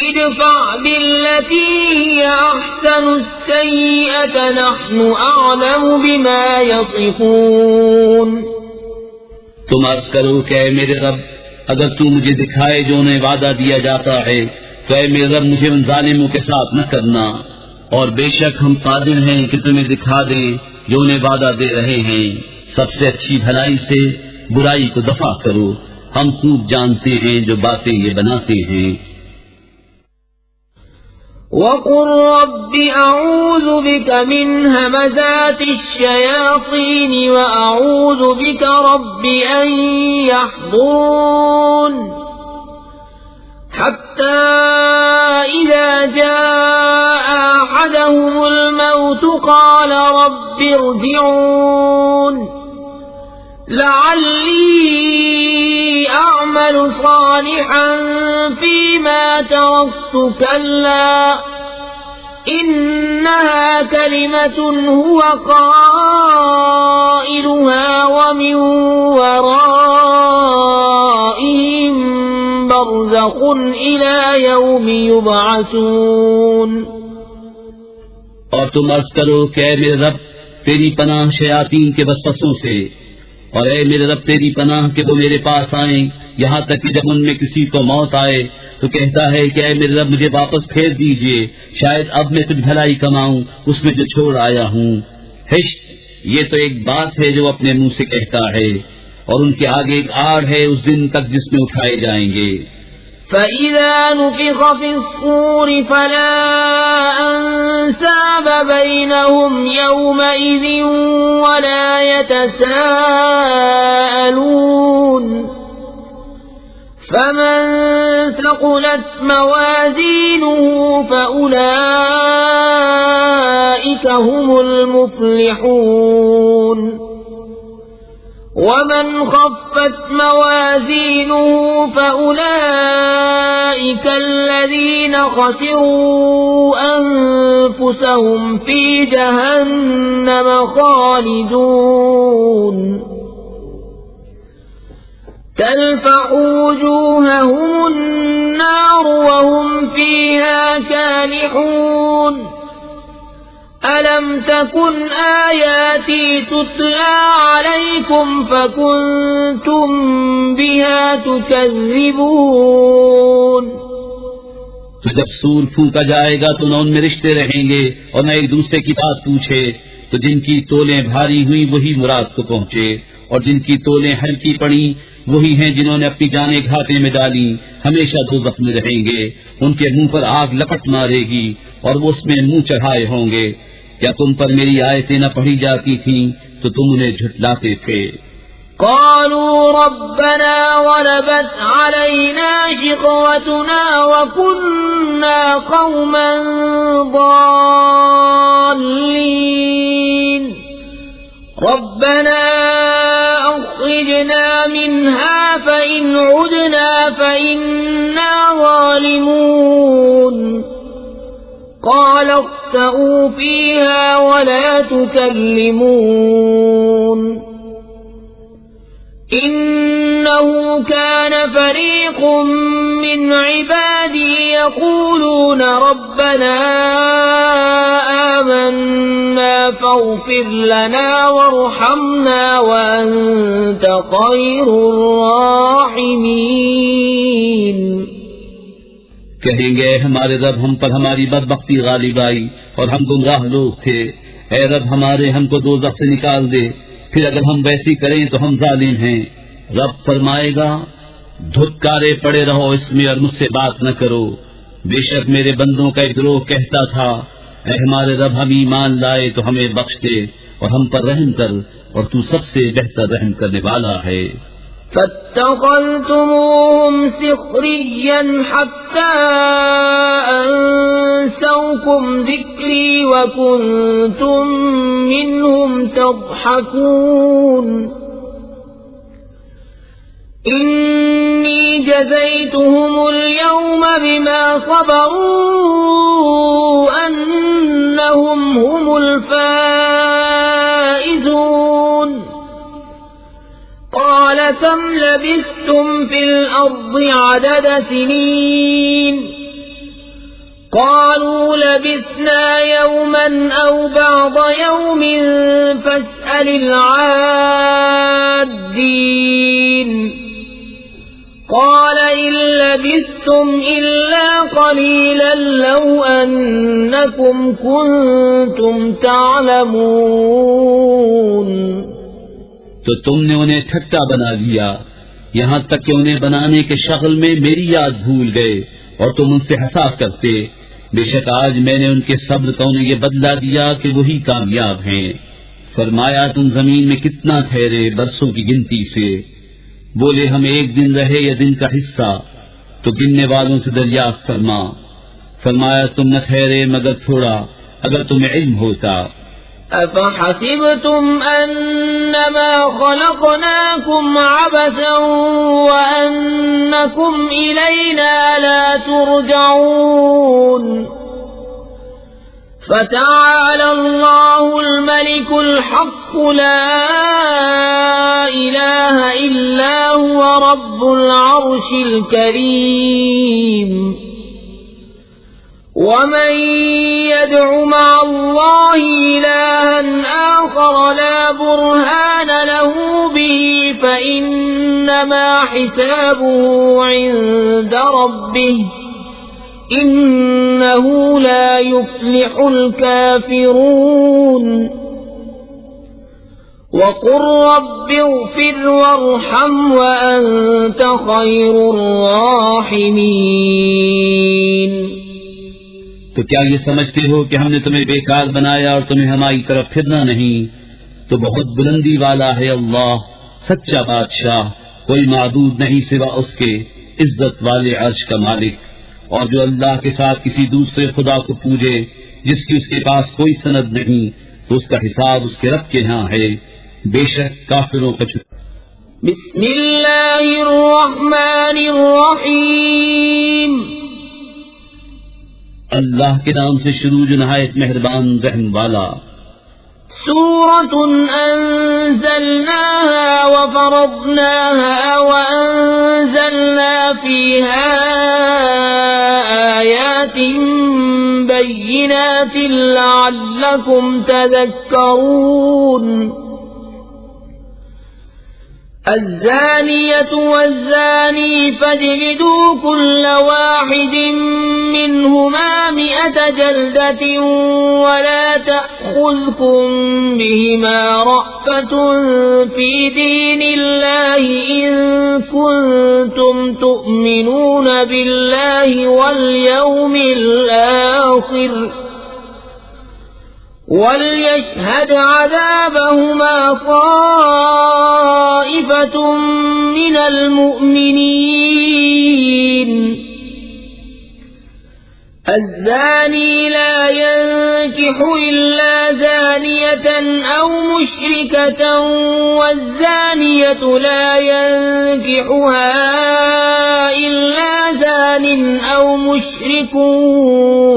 ادفع بالتي هي أحسن السيئة نحن أعلم بما يصفون تم عرض کرو کہ اے میرے رب اگر تو مجھے دکھائے جو انہیں وعدہ دیا جاتا ہے تو اے میرے رب مجھے ان ظالموں کے ساتھ نہ کرنا، اور بے شک ہم قادر ہیں کہ تمہیں دکھا دیں جو انہیں وعدہ دے رہے ہیں۔ سب سے اچھی بھلائی سے برائی کو دفع کرو، ہم خوب جانتے ہیں جو باتیں یہ بناتے ہیں۔ وقل رب أعوذ بك من همزات الشياطين وأعوذ بك رب أن يحضرون حتى إذا جاء أحدهم الموت قال رب ارجعون لعلي أعمل صالحا فيما تركت كلا إنها كلمة هو قائلها ومن ورائهم برزخ إلى يوم يبعثون. اور تم عرض کرو کہ اے میرے رب تیری پناہ شیاطین کے وسوسوں سے، اور اے میرے رب تیری پناہ کہ وہ میرے پاس آئیں، یہاں تک کہ جب ان میں کسی کو موت آئے تو کہتا ہے کہ اے میرے رب مجھے واپس پھیر دیجئے، شاید اب میں کچھ بھلائی کماؤں اس میں جو چھوڑ آیا ہوں. ہشت، یہ تو ایک بات ہے جو اپنے منہ سے کہتا ہے، اور ان کے آگے ایک آڑ ہے اس دن تک جس میں اٹھائے جائیں گے. فَإِذَا نُفِخَ فِي الصُّورِ فَلَا أَنْسَابَ بَيْنَهُمْ يَوْمَئِذٍ وَلَا يَتَسَاءَلُونَ فَمَنْ ثَقُلَتْ مَوَازِينُهُ فَأُولَئِكَ هُمُ الْمُفْلِحُونَ ومن خفت موازينه فأولئك الذين خسروا أنفسهم في جهنم خالدون تلفح وجوههم النار وهم فيها كالحون أَلَمْ تَكُنْ آيَاتِي تُتْلَى عَلَيْكُمْ فَكُنْتُمْ بِهَا تُكَذِّبُونَ. تو جب سور پھونکا جائے گا تو نہ ان میں رشتے رہیں گے اور نہ ایک دوسرے کی بات پوچھے، تو جن کی تولیں بھاری ہوئی وہی مراد کو پہنچے، اور جن کی تولیں ہلکی پڑی وہی ہیں جنہوں نے اپنی جانیں گھاٹے میں ڈالی، ہمیشہ دوزخ میں رہیں گے. ان کے منہ پر آگ لپٹ مارے گی اور وہ اس میں منہ چڑھائے ہوں گے. کیا تم پر میری آیتیں نہ پڑھی جاتی تھیں تو تم انہیں جھٹلاتے تھے. قالوا ربنا غلبت علينا شقوتنا وكنا قوما ضالين ربنا أخرجنا منها فإن عدنا فإنا ظالمون قال اخسئوا فيها ولا تكلمون إنه كان فريق من عبادي يقولون ربنا آمنا فاغفر لنا وارحمنا وأنت خير الراحمين. کہیں گے ہمارے رب ہم پر ہماری بدبختی غالب آئی اور ہم گمراہ لوگ تھے، اے رب ہمارے ہم کو دوزخ سے نکال دے، پھر اگر ہم ویسی کریں تو ہم ظالم ہیں. رب فرمائے گا دھتکارے پڑے رہو اس میں اور مجھ سے بات نہ کرو. بے شک میرے بندوں کا ایک گروہ کہتا تھا اے ہمارے رب ہم ایمان لائے تو ہمیں بخش دے اور ہم پر رحم کر، اور تو سب سے بہتر رحم کرنے والا ہے. فاتخذتموهم سخريا حتى أنسوكم ذكري وكنتم منهم تضحكون إني جزيتهم اليوم بما صبروا أنهم هم الفائزون قال كم لبثتم في الأرض عدد سنين قالوا لبثنا يوما أو بعض يوم فاسأل العادين قال إن لبثتم إلا قليلا لو أنكم كنتم تعلمون. تو تم نے انہیں ٹھٹا بنا لیا یہاں تک کہ انہیں بنانے کے شغل میں میری یاد بھول گئے اور تم ان سے ہنسا کرتے. بے شک آج میں نے ان کے صبر کو انہیں یہ بدلہ دیا کہ وہی کامیاب ہیں۔ فرمایا تم زمین میں کتنا ٹھہرے برسوں کی گنتی سے؟ بولے ہم ایک دن رہے یا دن کا حصہ، تو گننے والوں سے دریافت فرما۔ فرمایا تم نہ ٹھہرے مگر تھوڑا، اگر تمہیں علم ہوتا۔ أَفَحَسِبْتُمْ أَنَّمَا خَلَقْنَاكُمْ عَبَثًا وَأَنَّكُمْ إِلَيْنَا لَا تُرْجَعُونَ فَتَعَالَى اللَّهُ الْمَلِكُ الْحَقُّ لَا إِلَٰهَ إِلَّا هُوَ رَبُّ الْعَرْشِ الْكَرِيمِ وَمَن يَدْعُ مَعَ اللَّهِ إِلَٰهًا آخَرَ لَا بُرْهَانَ لَهُ بِهِ فَإِنَّمَا حِسَابُهُ عِندَ رَبِّهِ إِنَّهُ لَا يُفْلِحُ الْكَافِرُونَ وَقُلْ رَبِّ اغْفِرْ وَارْحَمْ وَأَنْتَ خَيْرُ الرَّاحِمِينَ۔ تو کیا یہ سمجھتے ہو کہ ہم نے تمہیں بیکار بنایا اور تمہیں ہماری طرف پھرنا نہیں؟ تو بہت بلندی والا ہے اللہ، سچا بادشاہ، کوئی معبود نہیں سوا اس کے، عزت والے عرش کا مالک۔ اور جو اللہ کے ساتھ کسی دوسرے خدا کو پوجے جس کی اس کے پاس کوئی سند نہیں، تو اس کا حساب اس کے رب کے ہاں ہے، بے شک کافروں کا بسم اللہ الرحمن الرحیم، اللہ کے نام سے شروع جو نہایت مہربان رحم والا۔ سورة أنزلناها وفرضناها وأنزلنا فيها آيات بينات لعلكم تذكرون۔ الزانية والزاني فاجلدوا كل واحد منهما 100 جلدة ولا تأخذكم بهما رأفة في دين الله إن كنتم تؤمنون بالله واليوم الآخر وَلْيَشْهَدْ عَذَابَهُمَا طَائِفَةٌ مِّنَ الْمُؤْمِنِينَ۔ الزَّانِي لَا يَنكِحُ إِلَّا زَانِيَةً أَوْ مُشْرِكَةً وَالزَّانِيَةُ لَا يَنكِحُهَا إِلَّا زَانٍ أَوْ مُشْرِكٌ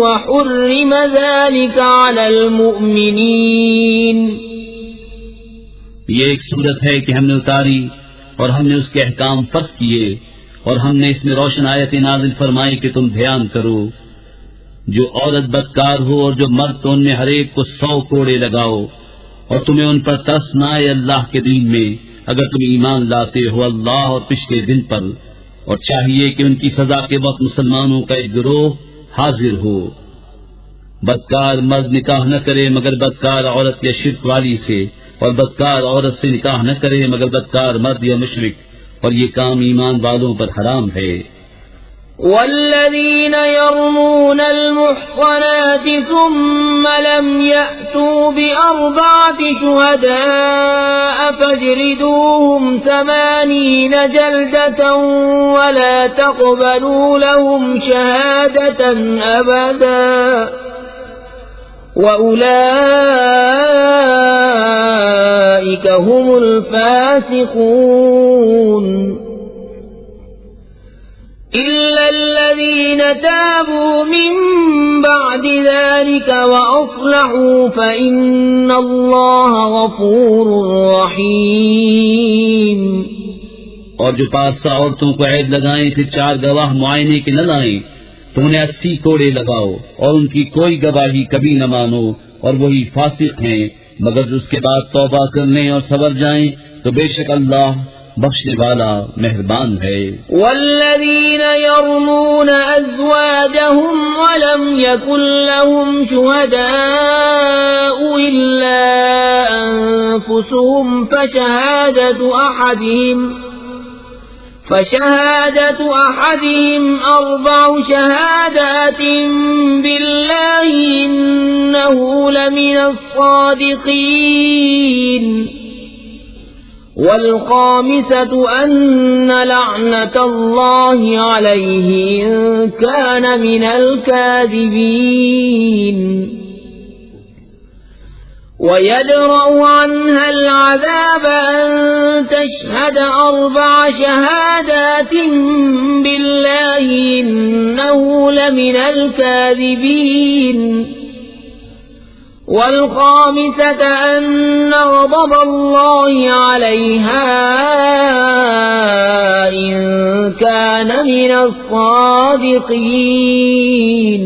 وَحُرِّمَ ذَلِكَ عَلَى الْمُؤْمِنِينَ۔ یہ ایک صورت ہے کہ ہم نے اتاری اور ہم نے اس کے احکام فرض کیے، اور ہم نے اس میں روشن آیت نازل فرمائی کہ تم دھیان کرو، جو عورت بدکار ہو اور جو مرد تو ان میں ہر ایک کو 100 کوڑے لگاؤ، اور تمہیں ان پر ترس نہ آئے اللہ کے دین میں اگر تم ایمان لاتے ہو اللہ اور پچھلے دن پر، اور چاہیے کہ ان کی سزا کے وقت مسلمانوں کا ایک گروہ حاضر ہو۔ بدکار مرد نکاح نہ کرے مگر بدکار عورت یا شرک والی سے، اور بدکار عورت سے نکاح نہ کرے مگر بدکار مرد یا مشرک، اور یہ کام ایمان والوں پر حرام ہے۔ والذين يرمون المحصنات ثم لم يأتوا ب4 شهداء فاجلدوهم 80 جلدة ولا تقبلوا لهم شهادة أبدا وأولئك هم الفاسقون إلا الذين تابوا من بعد ذلك وأصلحوا فإن الله غفور رحيم۔ اور جو 5 عورتوں کو عیب لگائیں پھر 4 گواہ معائنے کے نہ لائیں تو انہیں 80 کوڑے لگاؤ، اور ان کی کوئی گواہی کبھی نہ مانو، اور وہی فاسق ہیں، مگر اس کے بعد توبہ کر لیں اور صبر جائیں تو بے شک اللہ بخشنے والا مہربان ہے۔ والذین یرمون ازواجهم ولم یکن لهم شهداء الا انفسهم فشهادة أحدهم 4 شهادات بالله إنه لمن الصادقين والخامسة أن لعنة الله عليه إن كان من الكاذبين ويدرأ عنها العذاب أن تشهد 4 شهادات بالله إنه لمن الكاذبين والخامسة أن غضب الله عليها إن كان من الصادقين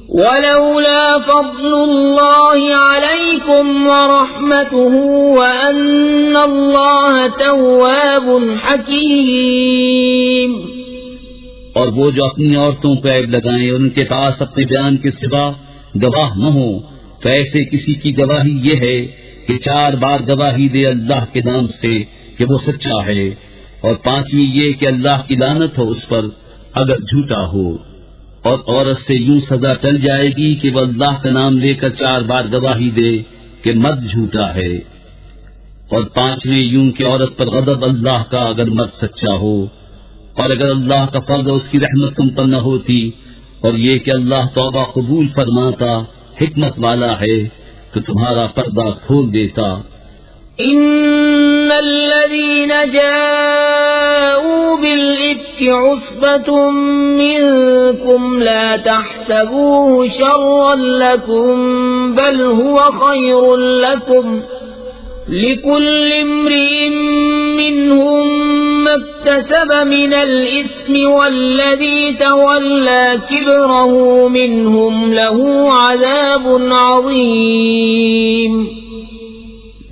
ولولا فضل الله عليكم ورحمته وأن الله تواب حكيم. اور وہ جو اپنی عورتوں کو عیب لگائیں اور ان کے پاس اپنے بیان کے سوا گواہ نہ ہو تو ایسے کسی کی گواہی یہ ہے کہ 4 بار گواہی دے اللہ کے نام سے کہ وہ سچا ہے، اور 5ویں یہ کہ اللہ کی لعنت ہو اس پر اگر جھوٹا ہو. اور عورت سے یوں سزا ٹل جائے گی کہ وہ اللہ کا نام لے کر 4 بار گواہی دے کہ مرد جھوٹا ہے، اور 5ویں یوں کہ عورت پر غضب اللہ کا اگر مرد سچا ہو. اور اگر اللہ کا فضل اس کی رحمت تم پر نہ ہوتی اور یہ کہ اللہ توبہ قبول فرماتا حکمت والا ہے تو تمہارا پردہ کھول دیتا. ان الذين جاءوا بالإفك عصبة منكم لا تحسبوه شرا لكم بل هو خير لكم لكل امرئ منهم ما اكتسب من الإثم والذي تولى كبره منهم له عذاب عظيم.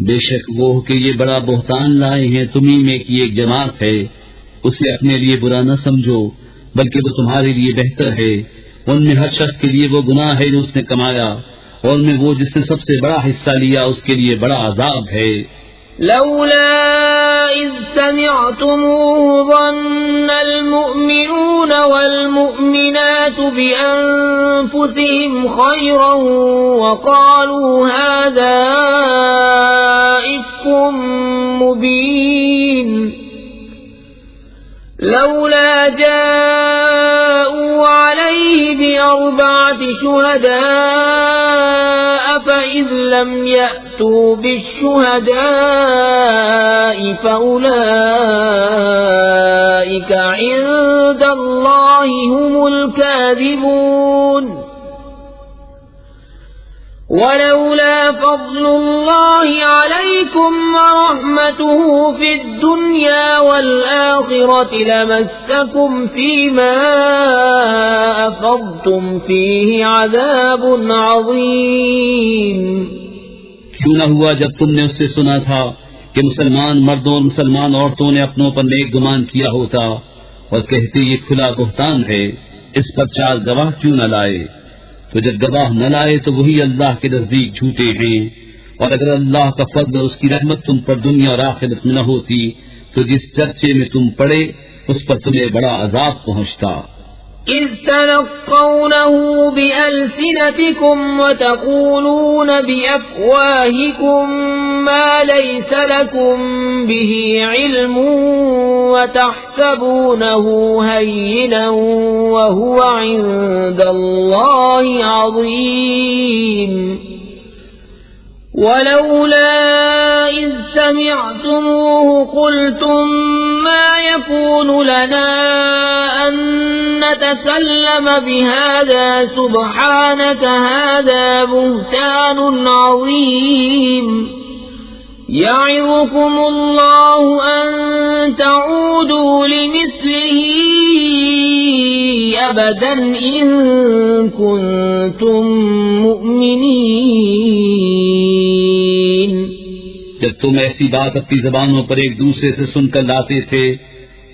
بے شک وہ کہ یہ بڑا بہتان لائے ہیں تمہیں میں کی ایک جماعت ہے، اسے اپنے لیے برا نہ سمجھو بلکہ وہ تمہارے لیے بہتر ہے. ان میں ہر شخص کے لیے وہ گناہ ہے جو اس نے کمایا، اور ان میں وہ جس نے سب سے بڑا حصہ لیا اس کے لیے بڑا عذاب ہے. لولا إذ سمعتموه ظن المؤمنون والمؤمنات بأنفسهم خيرا وقالوا هذا إفك مبين لولا جاءوا عليه ب4 شهداء فإذ لم يأتوا بالشهداء فأولئك عند الله هم الكاذبون. ولولا فضل الله عليكم ورحمته في الدنيا والآخرة لمسكم فيما أفضتم فيه عذاب عظيم. کیوں نہ ہوا جب تم نے اس سے سنا تھا کہ مسلمان مردوں اور مسلمان عورتوں نے اپنوں پر نیک گمان کیا ہوتا اور کہتے یہ کھلا بہتان ہے، اس پر 4 گواہ کیوں نہ لائے؟ تو جب گواہ نہ لائے تو وہی اللہ کے نزدیک جھوٹے ہیں. اور اگر اللہ کا فضل اور اس کی رحمت تم پر دنیا اور آخرت میں نہ ہوتی تو جس چرچے میں تم پڑے اس پر تمہیں بڑا عذاب پہنچتا. إذ تلقونه بألسنتكم وتقولون بأفواهكم ما ليس لكم به علم وتحسبونه هينا وهو عند الله عظيم. ولولا إذ سمعتموه قلتم ما يكون لنا أن نتكلم بهذا سبحانك هذا بهتان عظيم. يعظكم الله أن تعودوا لمثله أبدا إن كنتم مؤمنين. جب تم ایسی بات اپنی زبانوں پر ایک دوسرے سے سن کر لاتے تھے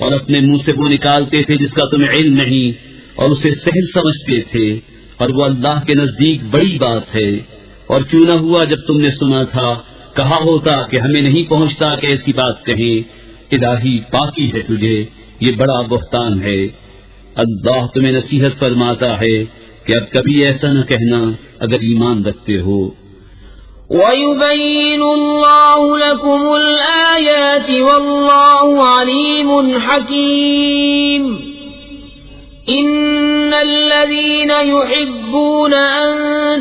اور اپنے منہ سے وہ نکالتے تھے جس کا تمہیں علم نہیں اور اسے سہل سمجھتے تھے اور وہ اللہ کے نزدیک بڑی بات ہے، اور کیوں نہ ہوا جب تم نے سنا تھا کہا ہوتا کہ ہمیں نہیں پہنچتا کہ ایسی بات کہیں، الہی پاکی ہے تجھے، یہ بڑا بہتان ہے۔ اللہ تمہیں نصیحت فرماتا ہے کہ اب کبھی ایسا نہ کہنا اگر ایمان رکھتے ہو۔ وَيُبَيِّنُ اللَّهُ لَكُمُ الْآيَاتِ وَاللَّهُ عَلِيمٌ حَكِيمٌ۔ إِنَّ الَّذِينَ يُحِبُّونَ أَن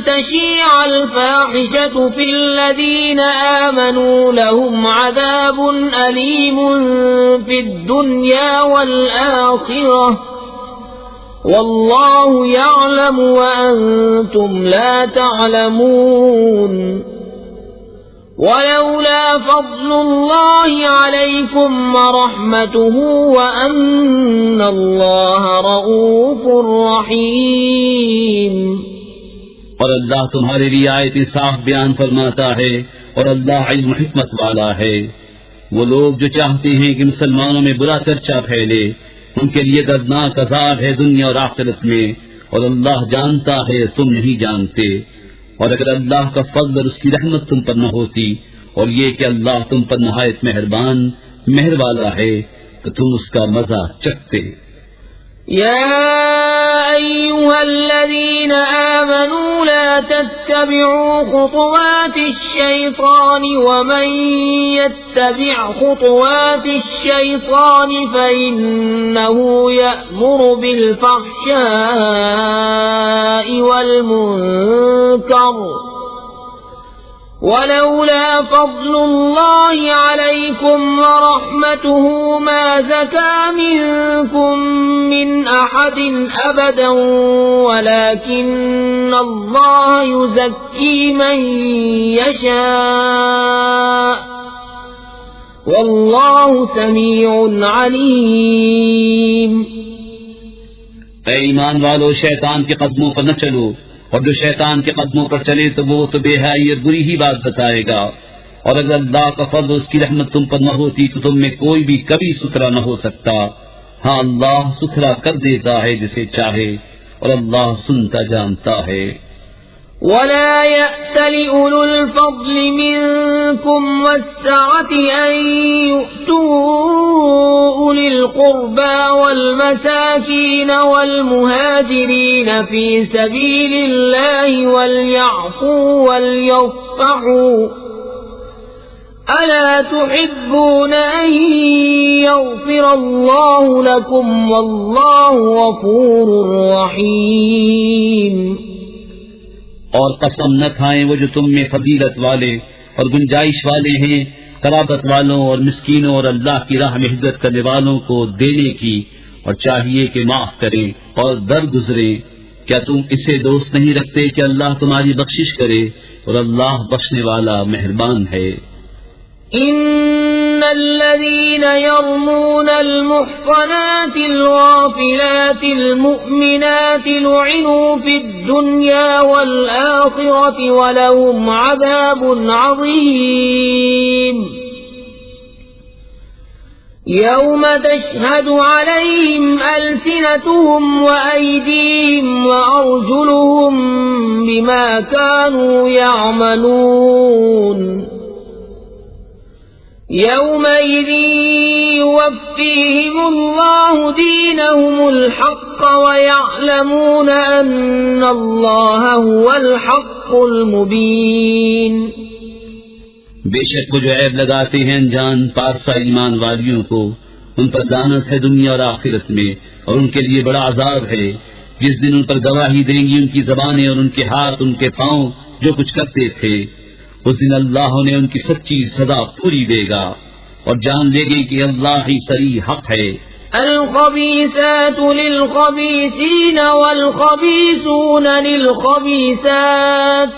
تَشِيعَ الْفَاحِشَةُ فِي الَّذِينَ آمَنُوا لَهُمْ عَذَابٌ أَلِيمٌ فِي الدُّنْيَا وَالْآخِرَةِ وَاللَّهُ يَعْلَمُ وَأَنْتُمْ لَا تَعْلَمُونَ۔ وَلَوْلَا فَضْلُ اللَّهِ عَلَيْكُمْ وَرَحْمَتُهُ وَأَنَّ اللَّهَ رَءُوفٌ رَحِيمٌ۔ اور اللہ تمہارے لیے آیت صاف بیان فرماتا ہے، اور اللہ علم و حکمت والا ہے۔ وہ لوگ جو چاہتے ہیں کہ مسلمانوں میں برا چرچا پھیلے، ان کے لیے دردناک عذاب ہے دنیا اور آخرت میں، اور اللہ جانتا ہے تم نہیں جانتے۔ اور اگر اللہ کا فضل اور اس کی رحمت تم پر نہ ہوتی، اور یہ کہ اللہ تم پر نہایت مہربان مہر والا ہے، تو تم اس کا مزہ چکھتے۔ يا أيها الذين آمنوا لا تتبعوا خطوات الشيطان ومن يتبع خطوات الشيطان فإنه يأمر بالفحشاء والمنكر ولولا فضل الله عليكم ورحمته ما زكى منكم من أحد أبدا ولكن الله يزكي من يشاء والله سميع عليم۔ اے ایمان والو، شیطان کے قدموں پر نہ چلو، اور جو شیطان کے قدموں پر چلے تو وہ تو بے حیائی اور بری ہی بات بتائے گا۔ اور اگر اللہ کا فضل اس کی رحمت تم پر نہ ہوتی تو تم میں کوئی بھی کبھی ستھرا نہ ہو سکتا۔ ہاں، اللہ ستھرا کر دیتا ہے جسے چاہے، اور اللہ سنتا جانتا ہے۔ ولا يأتل أولو الفضل منكم والسعة أن يؤتوا أولي القربى والمساكين والمهاجرين في سبيل الله وليعفوا وليصفحوا ألا تحبون أن يغفر الله لكم والله غفور رحيم۔ اور قسم نہ کھائیں وہ جو تم میں فضیلت والے اور گنجائش والے ہیں، قرابت والوں اور مسکینوں اور اللہ کی راہ میں ہجرت کرنے والوں کو دینے کی، اور چاہیے کہ معاف کریں اور درگزریں۔ کیا تم اسے دوست نہیں رکھتے کہ اللہ تمہاری بخشش کرے، اور اللہ بخشنے والا مہربان ہے۔ إن الذين يرمون المحصنات الغافلات المؤمنات لعنوا في الدنيا والآخرة ولهم عذاب عظيم يوم تشهد عليهم ألسنتهم وأيديهم وأرجلهم بما كانوا يعملون يومئذ يوفيهم الله دينهم الحق ويعلمون أن الله هو الحق المبين۔ بے شک وہ جو عیب لگاتے ہیں انجان پارسا ایمان والیوں کو، ان پر لعنت ہے دنیا اور آخرت میں، اور ان کے لیے بڑا عذاب ہے جس دن ان پر گواہی دیں گی ان کی زبانیں اور ان کے ہاتھ، ان کے پاؤں جو کچھ کرتے تھے۔ اس دن اللہ نے ان کی سچی سزا پوری دے گا، اور جان لے گی کہ اللہ ہی صریح حق ہے۔ الخبيثات للخبيثين والخبيثون للخبيثات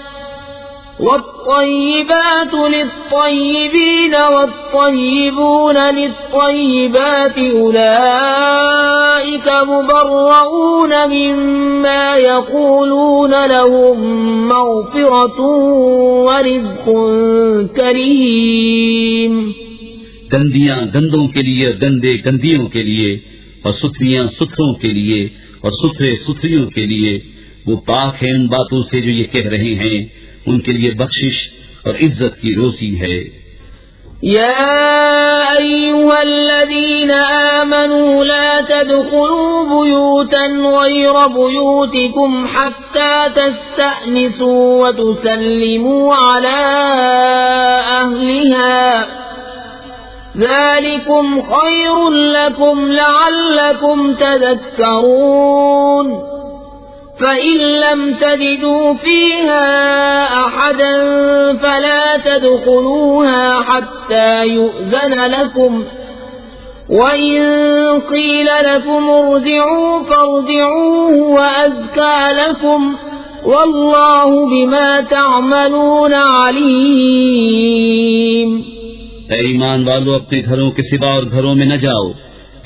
والطيبات للطيبين والطيبون للطيبات أولئك مبرؤون مما يقولون لهم مغفرة ورزق كريم۔ گندیاں گندوں کے لیے، گندے گندیوں کے لیے، اور ستھریاں ستھروں کے لیے، اور ستھرے ستھریوں کے لیے۔ وہ پاک ہیں ان باتوں سے جو یہ کہہ رہے ہیں، ان کے لیے بخشش اور عزت کی روزی ہے۔ يا أيها الذين آمنوا لا تدخلوا بيوتا غير بيوتكم حتى تستأنسوا وتسلموا على أهلها ذلكم خير لكم لعلكم تذكرون فإن لم تجدوا فيها أحدا فلا تدخلوها حتى يؤذن لكم وإن قيل لكم ارجعوا فارجعوا هو أزكى لكم والله بما تعملون عليم. اے ایمان والو، اپنے گھروں کے سوا اور گھروں میں نہ جاؤ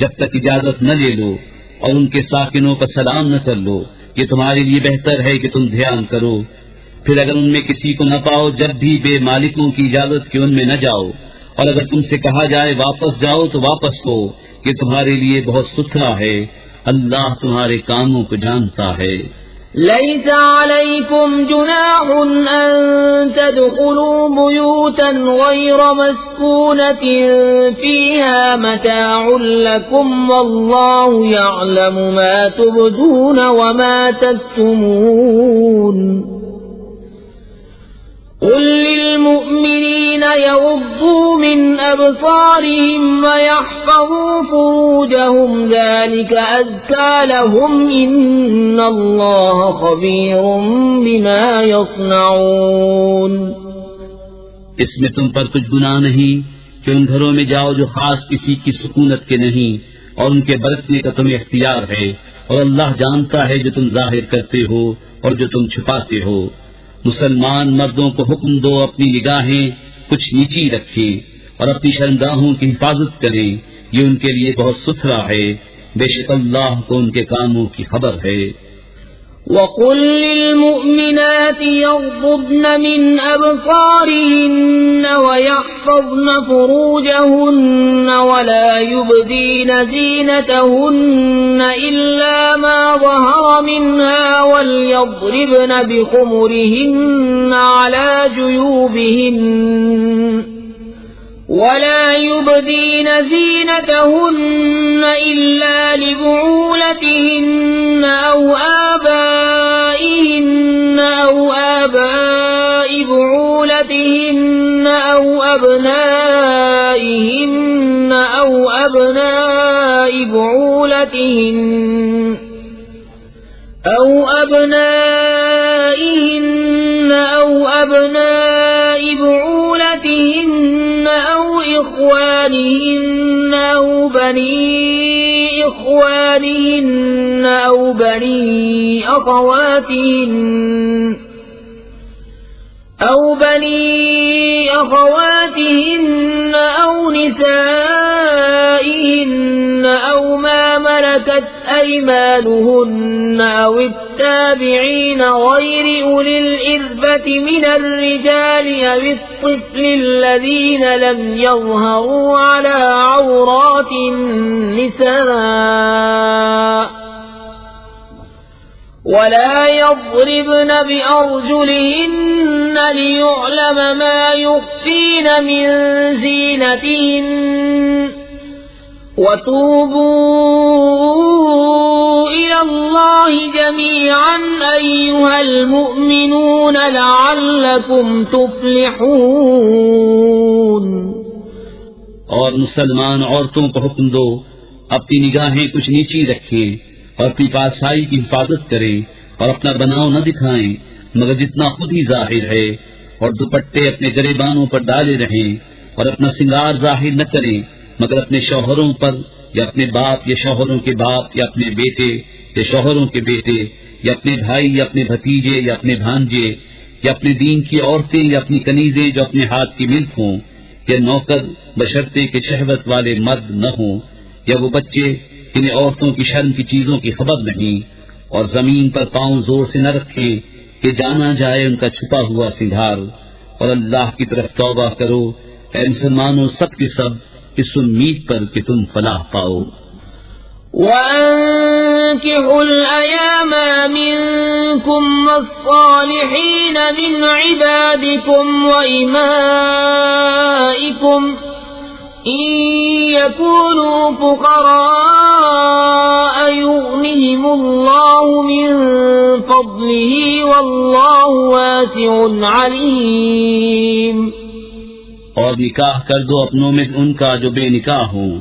جب تک اجازت نہ لے لو اور ان کے ساکنوں کا سلام نہ کر لو. یہ تمہارے لیے بہتر ہے کہ تم دھیان کرو. پھر اگر ان میں کسی کو نہ پاؤ جب بھی بے مالکوں کی اجازت کے ان میں نہ جاؤ، اور اگر تم سے کہا جائے واپس جاؤ تو واپس ہو، یہ تمہارے لیے بہت ستھرا ہے. اللہ تمہارے کاموں کو جانتا ہے. ليس عليكم جناح أن تدخلوا بيوتا غير مسكونة فيها متاع لكم والله يعلم ما تبدون وما تكتمون. قل للمؤمنين يغضوا من أبصارهم ويحفظوا فروجهم ذلك أزكى لهم إن الله خبير بما يصنعون. اس میں تم پر کچھ گناہ نہیں کہ ان گھروں میں جاؤ جو خاص کسی کی سکونت کے نہیں اور ان کے برتنے کا تمہیں اختیار ہے، اور اللہ جانتا ہے جو تم ظاہر کرتے ہو اور جو تم چھپاتے ہو. مسلمان مردوں کو حکم دو اپنی نگاہیں کچھ نیچی رکھیں اور اپنی شرمگاہوں کی حفاظت کریں، یہ ان کے لیے بہت ستھرا ہے. بے شک اللہ کو ان کے کاموں کی خبر ہے. وَقُلْ لِلْمُؤْمِنَاتِ يَغْضُضْنَ مِنْ أَبْصَارِهِنَّ وَيَحْفَظْنَ فُرُوجَهُنَّ وَلَا يُبْدِينَ زِينَتَهُنَّ إِلَّا مَا ظَهَرَ مِنْهَا وَلْيَضْرِبْنَ بِخُمُرِهِنَّ عَلَى جُيُوبِهِنَّ ولا يبدين زينتهن إلا لبعولتهن أو آبائهن أو آباء بعولتهن أو أبنائهن أو أبناء بعولتهن أو أبنائهن أو أبناء بعولتهن أو إخوانهن أو بني إخوانهن أو بني أخواتهن أو نسائهن أو ما ملكت أيمانهن أو التابعين غير أولي الإربة من الرجال أو الطفل الذين لم يظهروا على عورات النساء ولا يضربن بأرجلهن ليعلم ما يخفين من زينتهن وتوبوا إلى الله جميعا أيها المؤمنون لعلكم تفلحون. اور مسلمان عورتوں کو حکم دو اپنی نگاہیں کچھ نیچی رکھیں اور اپنی پاسائی کی حفاظت کریں اور اپنا بناؤ نہ دکھائیں مگر جتنا خود ہی ظاہر ہے، اور دوپٹے اپنے گریبانوں پر ڈالے رہیں اور اپنا سنگار ظاہر نہ کریں مگر اپنے شوہروں پر یا اپنے باپ یا شوہروں کے باپ یا اپنے بیٹے یا شوہروں کے بیٹے یا اپنے بھائی یا اپنے بھتیجے یا اپنے بھانجے یا اپنے دین کی عورتیں یا اپنی کنیزیں جو اپنے ہاتھ کی ملک ہوں، یا نوکر بشرطے کے شہوت والے مرد نہ ہوں، یا وہ بچے جنہیں عورتوں کی شرم کی چیزوں کی خبر نہیں، اور زمین پر پاؤں زور سے نہ رکھیں کہ جانا جائے ان کا چھپا ہوا سنگار. اور اللہ کی طرف توبہ کرو اے مسلمانوں سب کے سب اس امید پر کہ تم فلاح پاؤ. وَأَنكِحُوا الْأَيَامَ مِنكُمْ وَالصَّالِحِينَ مِنْ عِبَادِكُمْ وَإِمَائِكُمْ إن يكونوا فقراء يغنهم الله من فضله والله واسع عليم. اور نکاح کر دو اپنوں میں ان کا جو بے نکاح ہوں،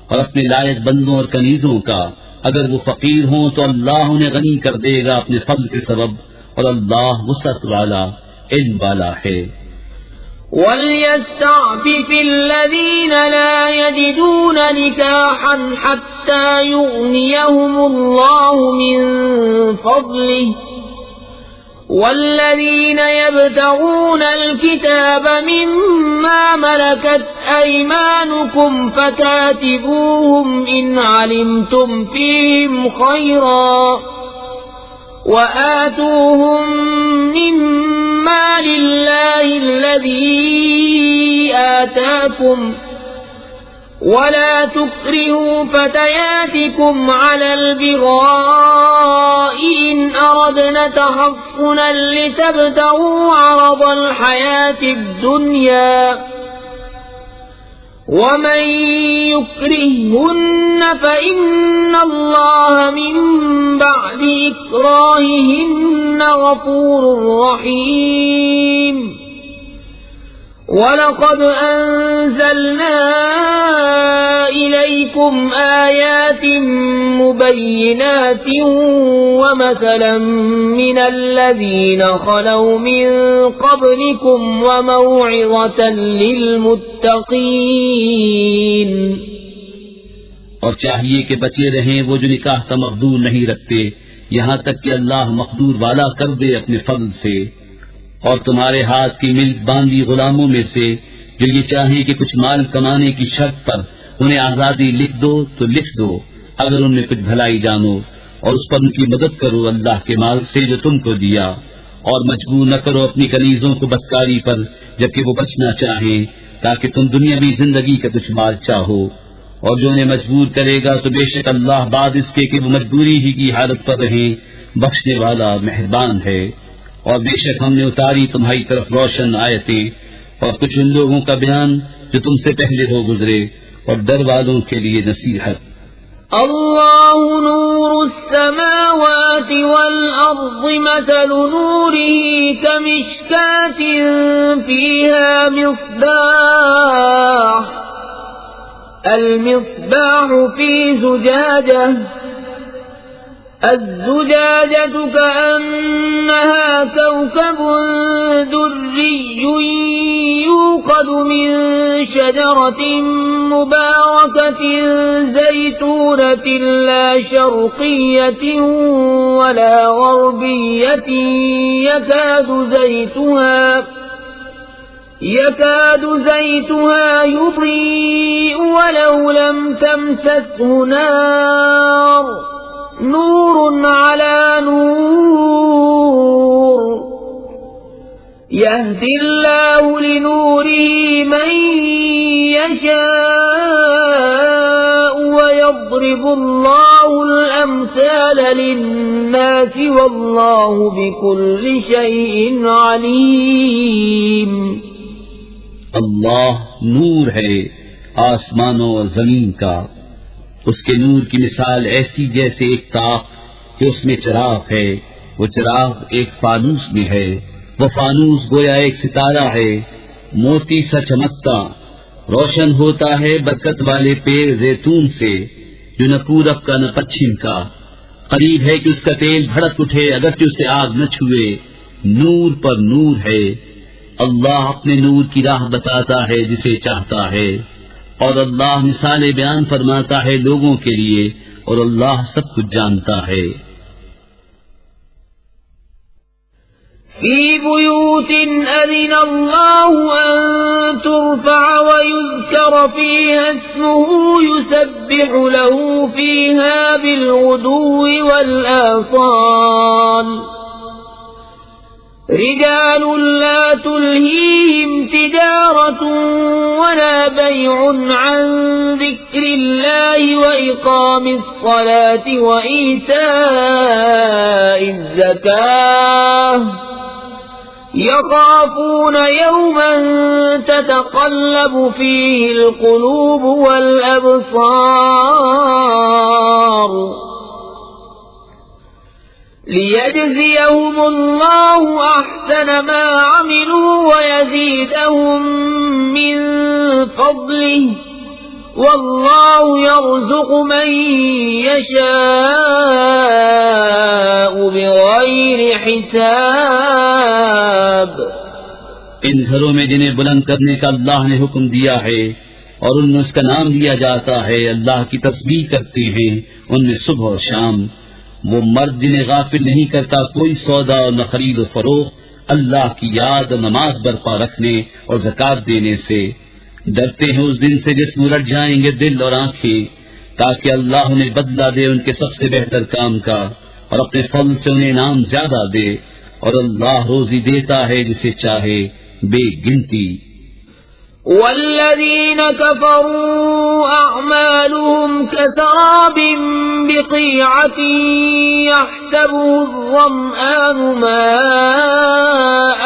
اور اپنے لائق بندوں اور کنیزوں کا. اگر وہ فقیر ہوں تو اللہ انہیں غنی کر دے گا اپنے فضل کے سبب، اور اللہ وسعت والا علم والا ہے. وَلْيَسْتَعْفِفِ الَّذِينَ لَا يَجِدُونَ نِكَاحًا حَتَّى يُغْنِيَهُمُ اللَّهُ مِن فَضْلِهِ وَالَّذِينَ يَبْتَغُونَ الْكِتَابَ مِمَّا مَلَكَتْ أَيْمَانُكُمْ فَكَاتِبُوهُمْ إِنْ عَلِمْتُمْ فِيهِمْ خَيْرًا وَآتُوهُمْ مِمَّا لِلَّهِ الَّذِي آتَاكُمْ وَلَا تُكْرِهُوا فَتَيَاتِكُمْ عَلَى الْبِغَاءِ إِنْ أَرَدْنَ تَحَصُّنًا لِتَبْتَغُوا عَرَضَ الْحَيَاةِ الدُّنْيَا وَمَن يُكْرِههُّنَّ فَإِنَّ اللَّهَ مِن بَعْدِ إِكْرَاهِهِنَّ غَفُورٌ رَّحِيمٌ. وَلَقَدْ أَنزَلْنَا إِلَيْكُمْ آيَاتٍ مُبَيِّنَاتٍ وَمَثَلًا مِّنَ الَّذِينَ خَلَوْا مِن قَبْلِكُمْ وَمَوْعِظَةً لِّلْمُتَّقِينَ. اور چاہیے کہ بچے رہیں وہ جو نکاح کا مقدور نہیں رکھتے، یہاں تک کہ اللہ مقدور والا کر دے اپنے فضل سے. اور تمہارے ہاتھ کی ملک باندھی غلاموں میں سے جو یہ چاہیں کہ کچھ مال کمانے کی شرط پر انہیں آزادی لکھ دو تو لکھ دو، اگر ان میں کچھ بھلائی جانو، اور اس پر ان کی مدد کرو اللہ کے مال سے جو تم کو دیا. اور مجبور نہ کرو اپنی کنیزوں کو بدکاری پر جبکہ وہ بچنا چاہیں، تاکہ تم دنیاوی زندگی کا کچھ مال چاہو. اور جو انہیں مجبور کرے گا تو بے شک اللہ بعد اس کے کہ وہ مجبوری ہی کی حالت پر رہیں بخشنے والا مہربان ہے. اور بے شک ہم نے اتاری تمہاری طرف روشن آیتیں اور کچھ ان لوگوں کا بیان جو تم سے پہلے ہو گزرے، اور ڈر والوں کے لیے نصیحت. اللہ نور السماوات والأرض مثل نوره كمشكاة فيها مصباح المصباح في زجاجة الزجاجة كأنها كوكب دري يوقد من شجرة مباركة زيتونة لا شرقية ولا غربية يكاد زيتها يضيء ولو لم تمسسه نار نور على نور يهدي الله لنوره من يشاء ويضرب الله الأمثال للناس والله بكل شيء عليم. اللہ نور ہے آسمانوں اور زمین کا، اس کے نور کی مثال ایسی جیسے ایک طاق کہ اس میں چراغ ہے، وہ چراغ ایک فانوس میں ہے، وہ فانوس گویا ایک ستارہ ہے موتی سا چمکتا، روشن ہوتا ہے برکت والے پیڑ زیتون سے جو نہ پورب کا نہ پچھم کا، قریب ہے کہ اس کا تیل بھڑک اٹھے اگرچہ اسے آگ نہ چھوئے، نور پر نور ہے. اللہ اپنے نور کی راہ بتاتا ہے جسے چاہتا ہے، اور اللہ مثالیں بیان فرماتا ہے لوگوں کے لیے، اور اللہ سب کچھ جانتا ہے. فی بیوت اذن اللہ ان ترفع ویذکر فیہا اسمہ یسبح له فیہا بالغدو والآصال رجال لا تلهيهم تجارة ولا بيع عن ذكر الله وإقام الصلاة وإيتاء الزكاة يخافون يوما تتقلب فيه القلوب والأبصار ليجزيهم الله أحسن ما عملوا ويزيدهم من فضله والله يرزق من يشاء بغير حساب. ان گھروں میں جنہیں بلند کرنے کا اللہ نے حکم دیا ہے اور ان میں اس کا نام لیا جاتا ہے، اللہ کی تسبیح کرتے ہیں ان میں صبح اور شام. وہ مرد جنہیں غافل نہیں کرتا کوئی سودا اور نہ خرید و فروخت اللہ کی یاد اور نماز برپا رکھنے اور زکوٰۃ دینے سے. ڈرتے ہیں اس دن سے جس میں الٹ جائیں گے دل اور آنکھیں، تاکہ اللہ انہیں بدلہ دے ان کے سب سے بہتر کام کا اور اپنے فضل سے انہیں انعام زیادہ دے، اور اللہ روزی دیتا ہے جسے چاہے بے گنتی. والذين كفروا أعمالهم كسراب بقيعة يحسبه الظمآن ماء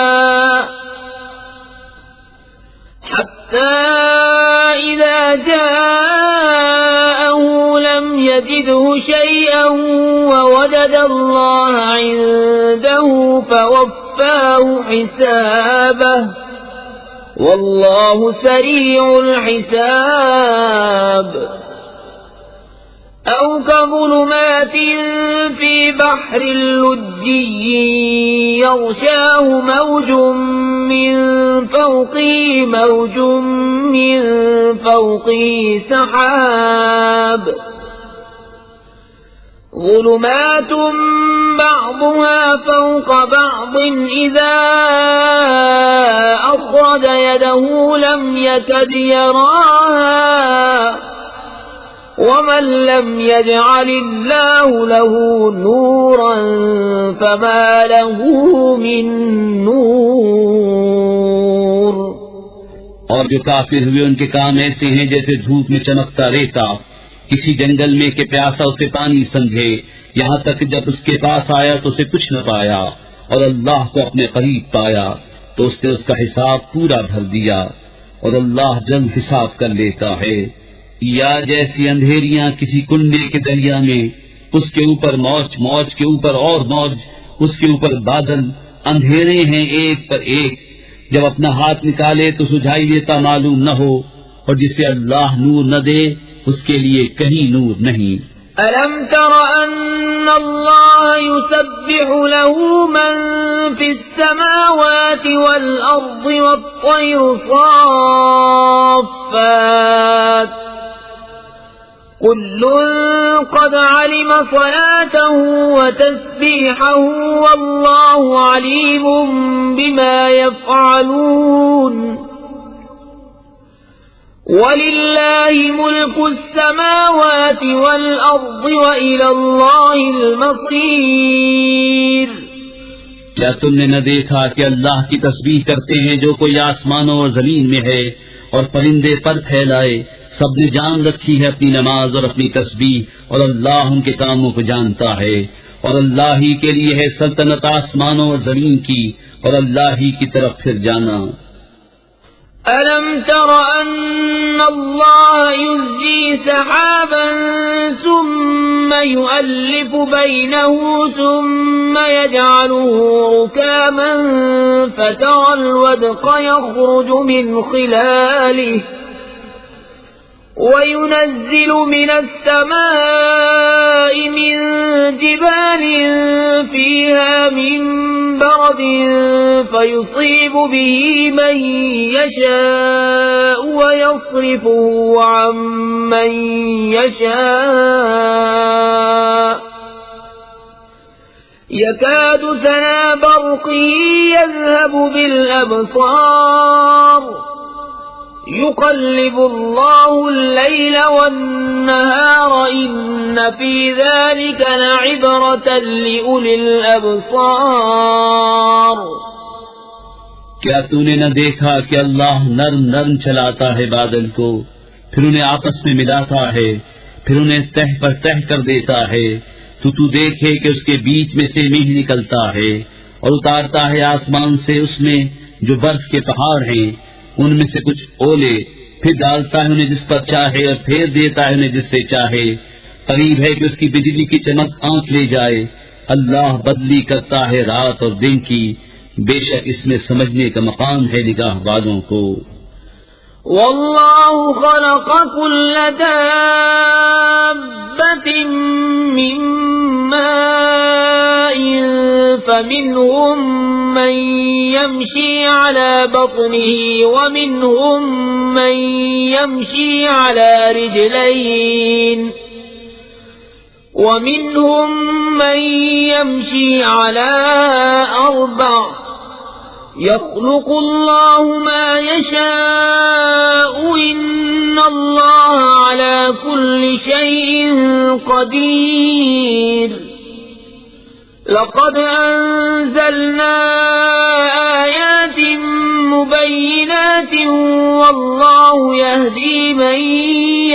حتى إذا جاءه لم يجده شيئا ووجد الله عنده فوفاه حسابه والله سريع الحساب. أو كظلمات في بحر لجي يغشاه موج من فوقه موج من فوقه سحاب ظلمات بعضها فوق بعض إذا أخرج يده لم يكد يراها ومن لم يجعل الله له نورا فما له من نور. اور جو کافر ہوئے ان کے کام ایسے ہیں جیسے دھوپ میں چمکتا ریتا کسی جنگل میں کہ پیاسا اسے پانی سمجھے، یہاں تک جب اس کے پاس آیا تو اسے کچھ نہ پایا اور اللہ کو اپنے قریب پایا تو اس نے اس کا حساب پورا بھر دیا اور اللہ جلد حساب کر لیتا ہے. یا جیسی اندھیریاں کسی کنڈے کے دریا میں، اس کے اوپر موج، موج کے اوپر اور موج، اس کے اوپر بادل، اندھیرے ہیں ایک پر ایک، جب اپنا ہاتھ نکالے تو سجھائی دیتا معلوم نہ ہو، اور جسے اللہ نور نہ دے اس کے لیے کہیں نور نہیں. ألم تر أن الله يسبح له من في السماوات والأرض والطير صافات كل قد علم صلاته وتسبيحه والله عليم بما يفعلون. وَلِلَّهِ مُلْكُ السَّمَاوَاتِ وَالْأَرْضِ وَإِلَى اللَّهِ الْمَصِيرُ. کیا تم نے نہ دیکھا کہ اللہ کی تسبیح کرتے ہیں جو کوئی آسمانوں اور زمین میں ہے، اور پرندے پر پھیلائے، سب نے جان رکھی ہے اپنی نماز اور اپنی تسبیح، اور اللہ ان کے کاموں کو جانتا ہے، اور اللہ ہی کے لیے ہے سلطنت آسمانوں اور زمین کی، اور اللہ ہی کی طرف پھر جانا. أَلَمْ تَرَ أَنَّ اللَّهَ يُزْجِي سَحَابًا ثُمَّ يُؤَلِّفُ بَيْنَهُ ثُمَّ يَجْعَلُهُ رُكَامًا فَتَرَى الْوَدْقَ يَخْرُجُ مِنْ خِلَالِهِ وَيُنَزِّلُ مِنَ السَّمَاءِ مِنْ جِبَالٍ فِيهَا مِنْ بَرَدٍ فَيُصِيبُ بِهِ مَنْ يَشَاءُ وَيَصْرِفُهُ عَنْ مَنْ يَشَاءُ يَكَادُ سَنَا بَرْقِهِ يَذْهَبُ بِالْأَبْصَارِ يقلب الله الليل والنهار إن في ذلك لعبرة لأولي الأبصار. کیا تو نے نہ دیکھا کہ اللہ نرم نرم چلاتا ہے بادل کو، پھر انہیں آپس میں ملاتا ہے، پھر انہیں تہ پر تہ کر دیتا ہے، تو دیکھے کہ اس کے بیچ میں سے میل نکلتا ہے، اور اتارتا ہے آسمان سے اس میں جو برف کے پہاڑ ہیں، ان میں سے کچھ اولے، پھر ڈالتا ہے انہیں جس پر چاہے اور پھیر دیتا ہے انہیں جس سے چاہے۔ قریب ہے کہ اس کی بجلی کی چمک آنکھ لے جائے۔ اللہ بدلی کرتا ہے رات اور دن کی، بے شک اس میں سمجھنے کا مقام ہے نگاہ والوں کو۔ والله خلق كل دابة من ماء فمنهم من يمشي على بطنه ومنهم من يمشي على رجلين ومنهم من يمشي على أربع يخلق الله ما يشاء إن الله على كل شيء قدير لقد أنزلنا آيات مبينات والله يهدي من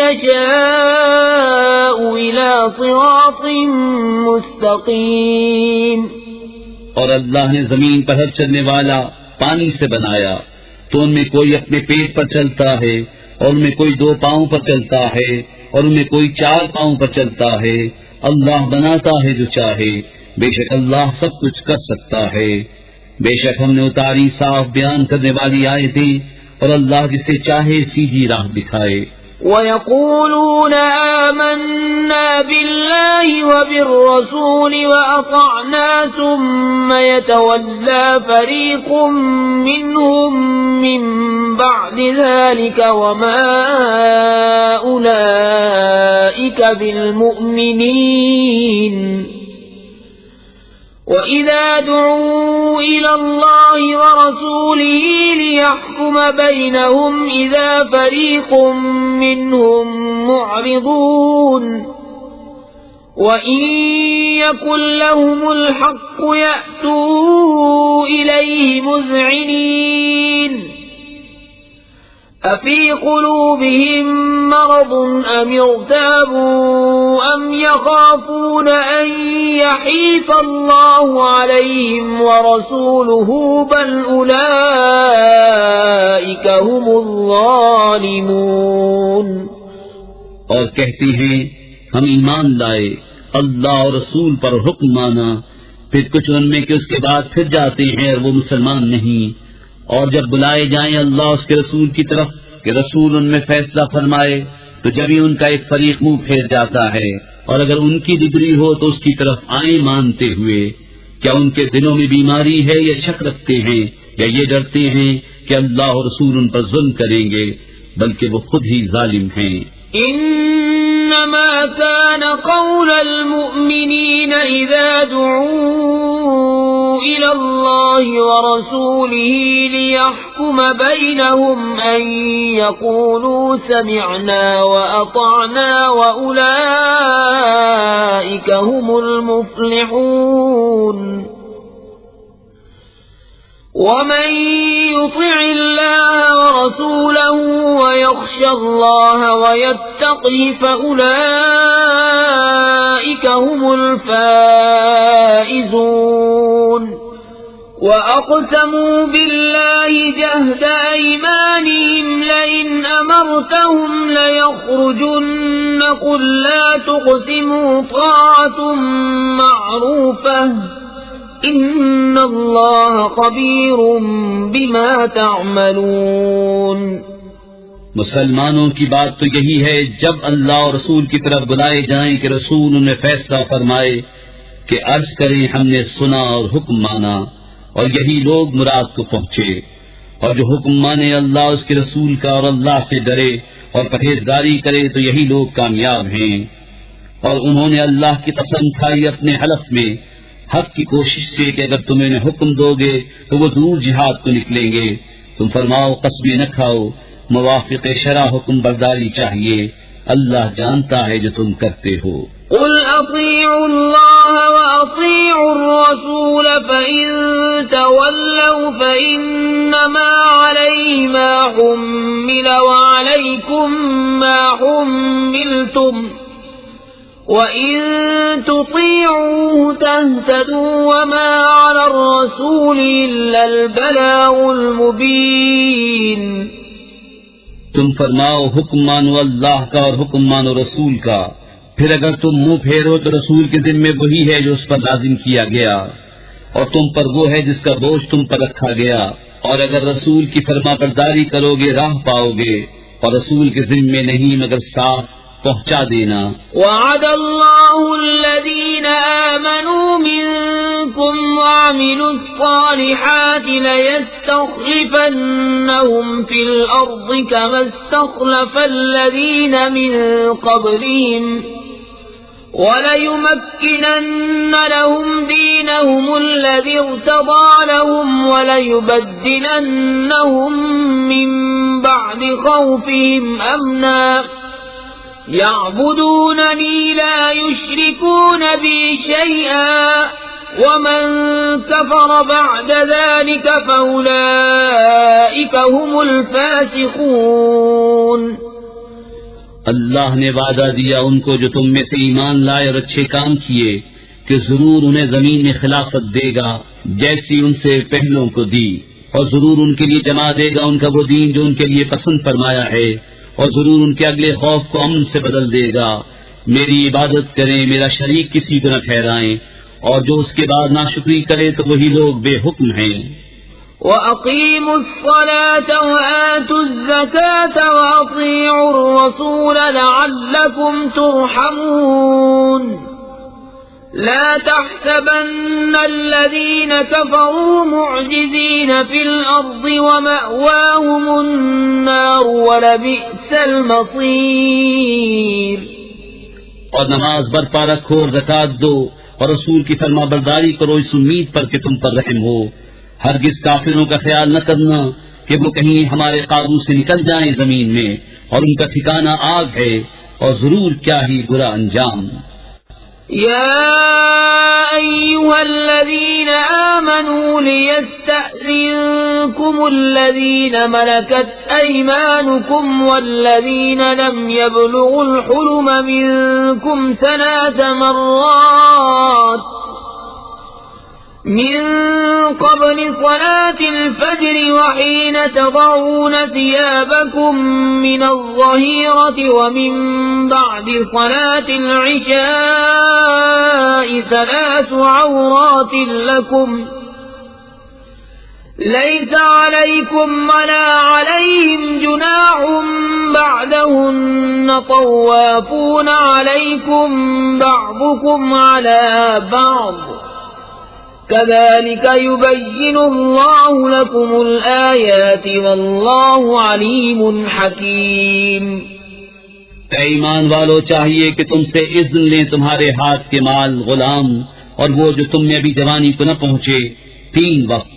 يشاء إلى صراط مستقيم۔ اور اللہ نے زمین پر ہر چلنے والا پانی سے بنایا، تو ان میں کوئی اپنے پیٹ پر چلتا ہے، اور ان میں کوئی 2 پاؤں پر چلتا ہے، اور ان میں کوئی 4 پاؤں پر چلتا ہے۔ اللہ بناتا ہے جو چاہے، بے شک اللہ سب کچھ کر سکتا ہے۔ بے شک ہم نے اتاری صاف بیان کرنے والی آیتیں، اور اللہ جسے چاہے سیدھی راہ دکھائے۔ وَيَقُولُونَ آمَنَّا بِاللَّهِ وَبِالرَّسُولِ وَأَطَعْنَا ثُمَّ يَتَوَلَّى فَرِيقٌ مِّنْهُم مِّن بَعْدِ ذَلِكَ وَمَا أُولَئِكَ بِالْمُؤْمِنِينَ۔ وَإِذَا دُعُوا إِلَى اللَّهِ وَرَسُولِهِ لِيَحْكُمَ بَيْنَهُمْ إِذَا فَرِيقٌ مِّنْهُمْ مُعْرِضُونَ وَإِن يَكُن لَّهُمُ الْحَقُّ يَأْتُوا إِلَيْهِ مُذْعِنِينَ أَفِي قُلُوبِهِم مَّرَضٌ أَمِ ارْتَابُوا أَمْ يَخَافُونَ أَن يَحِيفَ اللَّهُ عَلَيْهِمْ وَرَسُولُهُ بَلْ أُولَئِكَ هُمُ الظَّالِمُونَ۔ اور کہتی ہیں ہم ایمان لائے، اللہ اور رسول پر حکم مانا، پھر کچھ ان میں کہ اس کے بعد پھر جاتے ہیں اور وہ مسلمان نہیں، اور جب بلائے جائیں اللہ اس کے رسول کی طرف کہ رسول ان میں فیصلہ فرمائے، تو جبھی ان کا ایک فریق منہ پھیر جاتا ہے، اور اگر ان کی ڈگری ہو تو اس کی طرف آئیں مانتے ہوئے۔ کیا ان کے دلوں میں بیماری ہے یا شک رکھتے ہیں یا یہ ڈرتے ہیں کہ اللہ اور رسول ان پر ظلم کریں گے، بلکہ وہ خود ہی ظالم ہیں۔ إنما كان قول المؤمنين إذا دعوا إلى الله ورسوله ليحكم بينهم أن يقولوا سمعنا وأطعنا وأولئك هم المفلحون ومن يطع الله ورسوله ويخشى الله ويتقه فأولئك هم الفائزون وأقسموا بالله جهد أيمانهم لئن أمرتهم ليخرجن قل لا تقسموا طاعة معروفة ان اللہ خبیر بما تعملون۔ مسلمانوں کی بات تو یہی ہے جب اللہ اور رسول کی طرف بلائے جائیں کہ رسول انہیں فیصلہ فرمائے کہ عرض کریں ہم نے سنا اور حکم مانا، اور یہی لوگ مراد کو پہنچے۔ اور جو حکم مانے اللہ اس کے رسول کا اور اللہ سے ڈرے اور پرہیزگاری کرے تو یہی لوگ کامیاب ہیں۔ اور انہوں نے اللہ کی قسم کھائی اپنے حلف میں حق کی کوشش سے کہ اگر تم انہیں حکم دو گے تو وہ ضرور جہاد کو نکلیں گے۔ تم فرماؤ قسمیں نہ کھاؤ، موافق شرع حکم برداری چاہیے، اللہ جانتا ہے جو تم کرتے ہو۔ قل اطیعوا اللہ واطیعوا الرسول فإن تولوا فإنما علیہ ما حمل وعلیکم ما حملتم وَإِن تُطِيعُوهُ تَهْتَدُوا وَمَا عَلَى الرَّسُولِ إِلَّا الْبَلَاغُ الْمُبِينُ۔ تم فرماؤ حکم مانو اللہ کا اور حکم مانو رسول کا، پھر اگر تم منہ پھیرو تو رسول کے ذمے وہی ہے جو اس پر لازم کیا گیا، اور تم پر وہ ہے جس کا بوجھ تم پر رکھا گیا، اور اگر رسول کی فرما برداری کرو گے راہ پاؤ گے، اور رسول کے ذمے نہیں مگر صاف پہنچا دینا۔ وعد اللہ الذین آمنوا منکم وعملوا الصالحات لیستخلفنہم فی الارض کما استخلف الذین من قبلہم وَلَيُمَكِّنَنَّ لَهُمْ دِينَهُمُ الَّذِي ارْتَضَىٰ لَهُمْ وَلَيُبَدِّلَنَّهُمْ مِن بَعْدِ خَوْفِهِمْ أَمْنًا يَعْبُدُونَنِي لَا يُشْرِكُونَ بِي شَيْئًا وَمَن كَفَرَ بَعْدَ ذَلِكَ فَأُولَٰئِكَ هُمُ الْفَاسِقُونَ۔ اللہ نے وعدہ دیا ان کو جو تم میں سے ایمان لائے اور اچھے کام کیے کہ ضرور انہیں زمین میں خلافت دے گا جیسی ان سے پہلوں کو دی، اور ضرور ان کے لیے جما دے گا ان کا وہ دین جو ان کے لیے پسند فرمایا ہے، اور ضرور ان کے اگلے خوف کو امن سے بدل دے گا۔ میری عبادت کریں، میرا شریک کسی کو نہ ٹھہرائیں، اور جو اس کے بعد ناشکری کرے تو وہی لوگ بے حکم ہیں۔ وَأَقِيمُوا الصَّلَاةَ وَآتُوا الزَّكَاةَ وَأَطِيعُوا الرَّسُولَ لَعَلَّكُمْ تُرْحَمُونَ۔ لَا تَحْسَبَنَّ الَّذِينَ كَفَرُوا مُعْجِزِينَ فِي الْأَرْضِ وَمَأْوَاهُمُ النَّارُ وَلَبِئْسَ الْمَصِيرُ۔ اور نماز برپا رکھو اور زکوٰۃ دو اور رسول کی فرما برداری کرو اس امید پر کہ تم پر رحم ہو۔ ہرگز کافروں کا خیال نہ کرنا کہ وہ کہیں ہمارے قابو سے نکل جائیں زمین میں، اور ان کا ٹھکانہ آگ ہے، اور ضرور کیا ہی برا انجام۔ یا ایھا الذین آمنوا لیستأذنکم الذین ملکت ایمانکم والذین لم یبلغوا الحلم منکم ثلاث مرات من قبل صلاة الفجر وحين تضعون ثيابكم من الظهيرة ومن بعد صلاة العشاء ثلاث عورات لكم ليس عليكم ولا عليهم جناح بعدهن طوافون عليكم بعضكم على بعض كذلك يبين الله لكم الآيات والله عليم حكيم۔ اے ایمان والو، چاہیے کہ تم سے اذن لیں تمہارے ہاتھ کے مال غلام اور وہ جو تم میں ابھی جوانی کو نہ پہنچے، 3 وقت،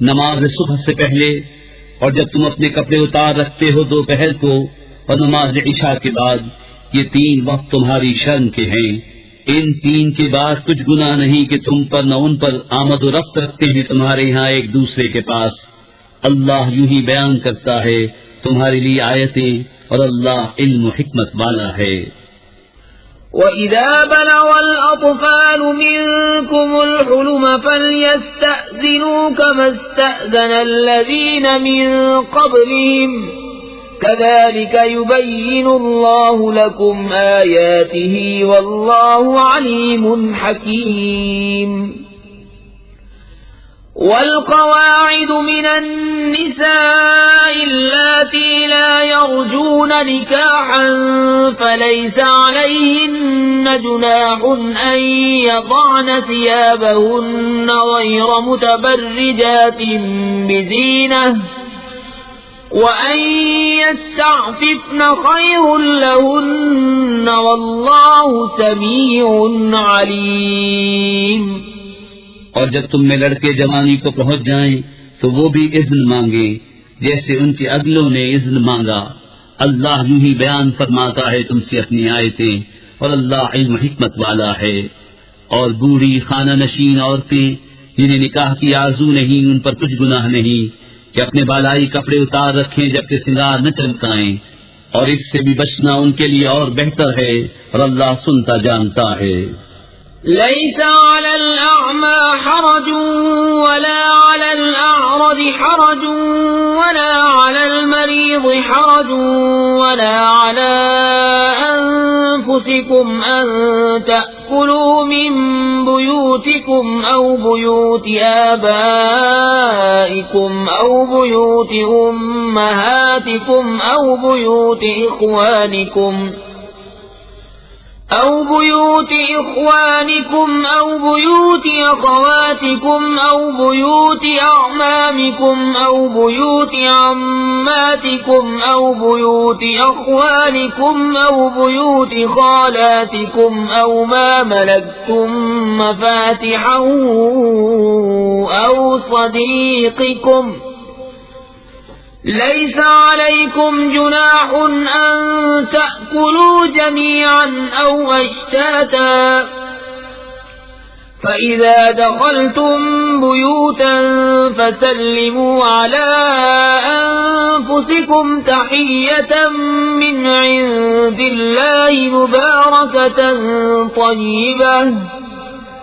نماز صبح سے پہلے، اور جب تم اپنے کپڑے اتار رکھتے ہو دوپہر کو، اور نماز عشاء کے بعد، یہ 3 وقت تمہاری شرم کے ہیں۔ ان 3 کے بعد کچھ گناہ نہیں کہ تم پر نہ ان پر آمد و رفت رکھتے ہیں تمہارے یہاں ایک دوسرے کے پاس۔ اللہ یوں ہی بیان کرتا ہے تمہارے لیے آیتیں، اور اللہ علم و حکمت والا ہے۔ وَإِذَا بَلَغَ الْأَطْفَالُ مِنكُمُ الْحُلُمَ فَلْيَسْتَأْذِنُوا كَمَا اسْتَأْذَنَ الَّذِينَ مِن قَبْلِهِمْ كَذَلِكَ يُبَيِّنُ اللَّهُ لَكُمْ آيَاتِهِ وَاللَّهُ عَلِيمٌ حَكِيمٌ۔ وَالْقَوَاعِدُ مِنَ النِّسَاءِ اللَّاتِي لَا يَرْجُونَ نِكَاحًا فَلَيْسَ عَلَيْهِنَّ جُنَاحٌ أَن يَضَعْنَ ثِيَابَهُنَّ غَيْرَ مُتَبَرِّجَاتٍ بِزِينَةٍ وَأَن يَسْتَعْفِفْنَ خَيْرٌ لَهُنَّ وَاللَّهُ سَمِيعٌ عَلِيمٌ۔ اور جب تم میں لڑکے جوانی کو پہنچ جائیں تو وہ بھی اذن مانگے جیسے ان کے اگلوں نے اذن مانگا۔ اللہ یوں ہی بیان فرماتا ہے تم سے اپنی آیتیں، اور اللہ علم و حکمت والا ہے۔ اور بوڑھی خانہ نشین عورتیں جنہیں نکاح کی آرزو نہیں، ان پر کچھ گناہ نہیں کہ اپنے بالائی کپڑے اتار رکھیں جبکہ سنگار نہ چمکائیں، اور اس سے بھی بچنا ان کے لیے اور بہتر ہے، اور اللہ سنتا جانتا ہے۔ ليس على الأعمى حرج ولا على الأعرج حرج ولا على المريض حرج ولا على أنفسكم أن تأكلوا من بيوتكم أو بيوت آبائكم أو بيوت أمهاتكم أو بيوت إخوانكم أو بيوت إخوانكم أو بيوت أخواتكم أو بيوت أعمامكم أو بيوت عماتكم أو بيوت أخوالكم أو بيوت خالاتكم أو ما ملكتم مفاتحه أو صديقكم ليس عليكم جناح أن تأكلوا جميعا أو أشتاتا فإذا دخلتم بيوتا فسلموا على أنفسكم تحية من عند الله مباركة طيبة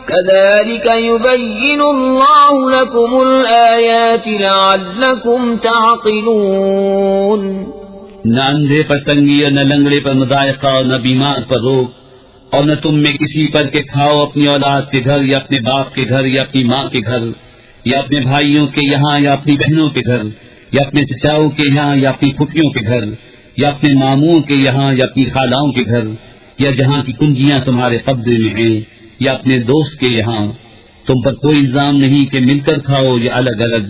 كذلك يبين الله لكم الآيات لعلكم تعقلون۔ نہ اندھے پر تنگی اور نہ لنگڑے پر مضائقہ اور نہ بیمار پر روک، اور نہ تم میں کسی پر کہ کھاؤ اپنی اولاد کے گھر یا اپنے باپ کے گھر یا اپنی ماں کے گھر یا اپنے بھائیوں کے یہاں یا اپنی بہنوں کے گھر یا اپنے چچاؤں کے یہاں یا اپنی پھوپھیوں کے گھر یا اپنے ماموں کے یہاں یا اپنی خالاؤں کے گھر یا جہاں کی کنجیاں تمہارے قبضے میں ہیں یا اپنے دوست کے یہاں۔ تم پر کوئی الزام نہیں کہ مل کر کھاؤ یا الگ الگ۔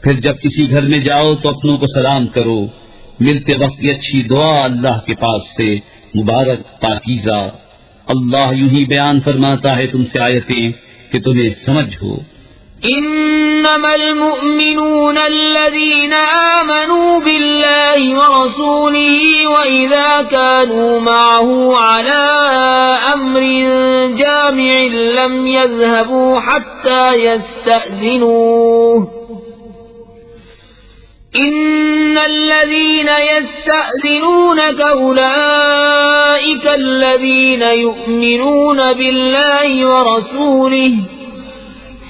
پھر جب کسی گھر میں جاؤ تو اپنوں کو سلام کرو، ملتے وقت یہ اچھی دعا اللہ کے پاس سے، مبارک پاکیزہ۔ اللہ یوں ہی بیان فرماتا ہے تم سے آیتیں کہ تمہیں سمجھ ہو۔ انما المؤمنون الذين آمنوا بالله ورسوله واذا كانوا معه على امر جامع لم يذهبوا حتى يستأذنوه ان الذين يستأذنونك اولئك الذين يؤمنون بالله ورسوله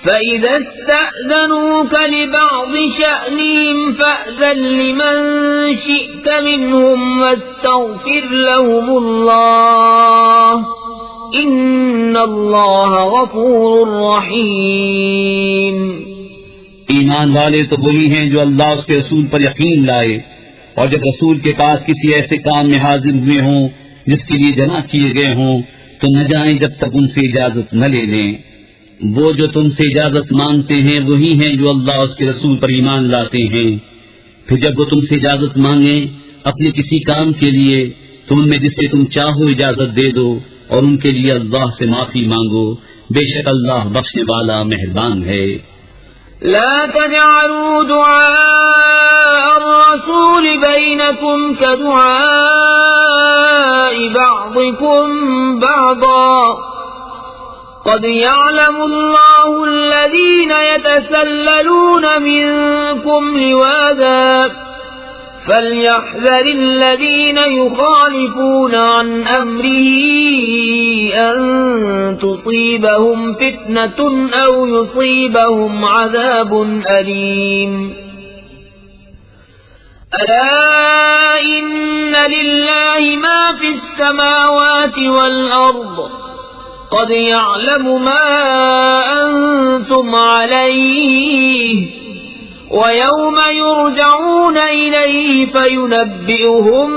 فإذا استأذنوك لبعض شأنهم فأذن لمن شئت منهم واستغفر لهم الله إن الله غفور رحيم۔ ایمان والے تو وہی ہیں جو اللہ اس کے رسول پر یقین لائے، اور جب رسول کے پاس کسی ایسے کام میں حاضر ہوئے ہوں جس کے لیے جمع کیے گئے ہوں تو نہ جائیں جب تک ان سے اجازت نہ لے لیں۔ وہ جو تم سے اجازت مانگتے ہیں وہی ہیں جو اللہ اس کے رسول پر ایمان لاتے ہیں۔ پھر جب وہ تم سے اجازت مانگیں اپنے کسی کام کے لیے تو ان میں جسے تم چاہو اجازت دے دو، اور ان کے لیے اللہ سے معافی مانگو، بے شک اللہ بخشنے والا مہربان ہے۔ لا تجعلوا دعاء الرسول بينكم كدعاء بعضكم بعضا قد يعلم الله الذين يتسللون منكم لواذا فليحذر الذين يخالفون عن أمره أن تصيبهم فتنة أو يصيبهم عذاب أليم۔ ألا إن لله ما في السماوات والأرض قد يعلم ما أنتم عليه ويوم يرجعون إليه فينبئهم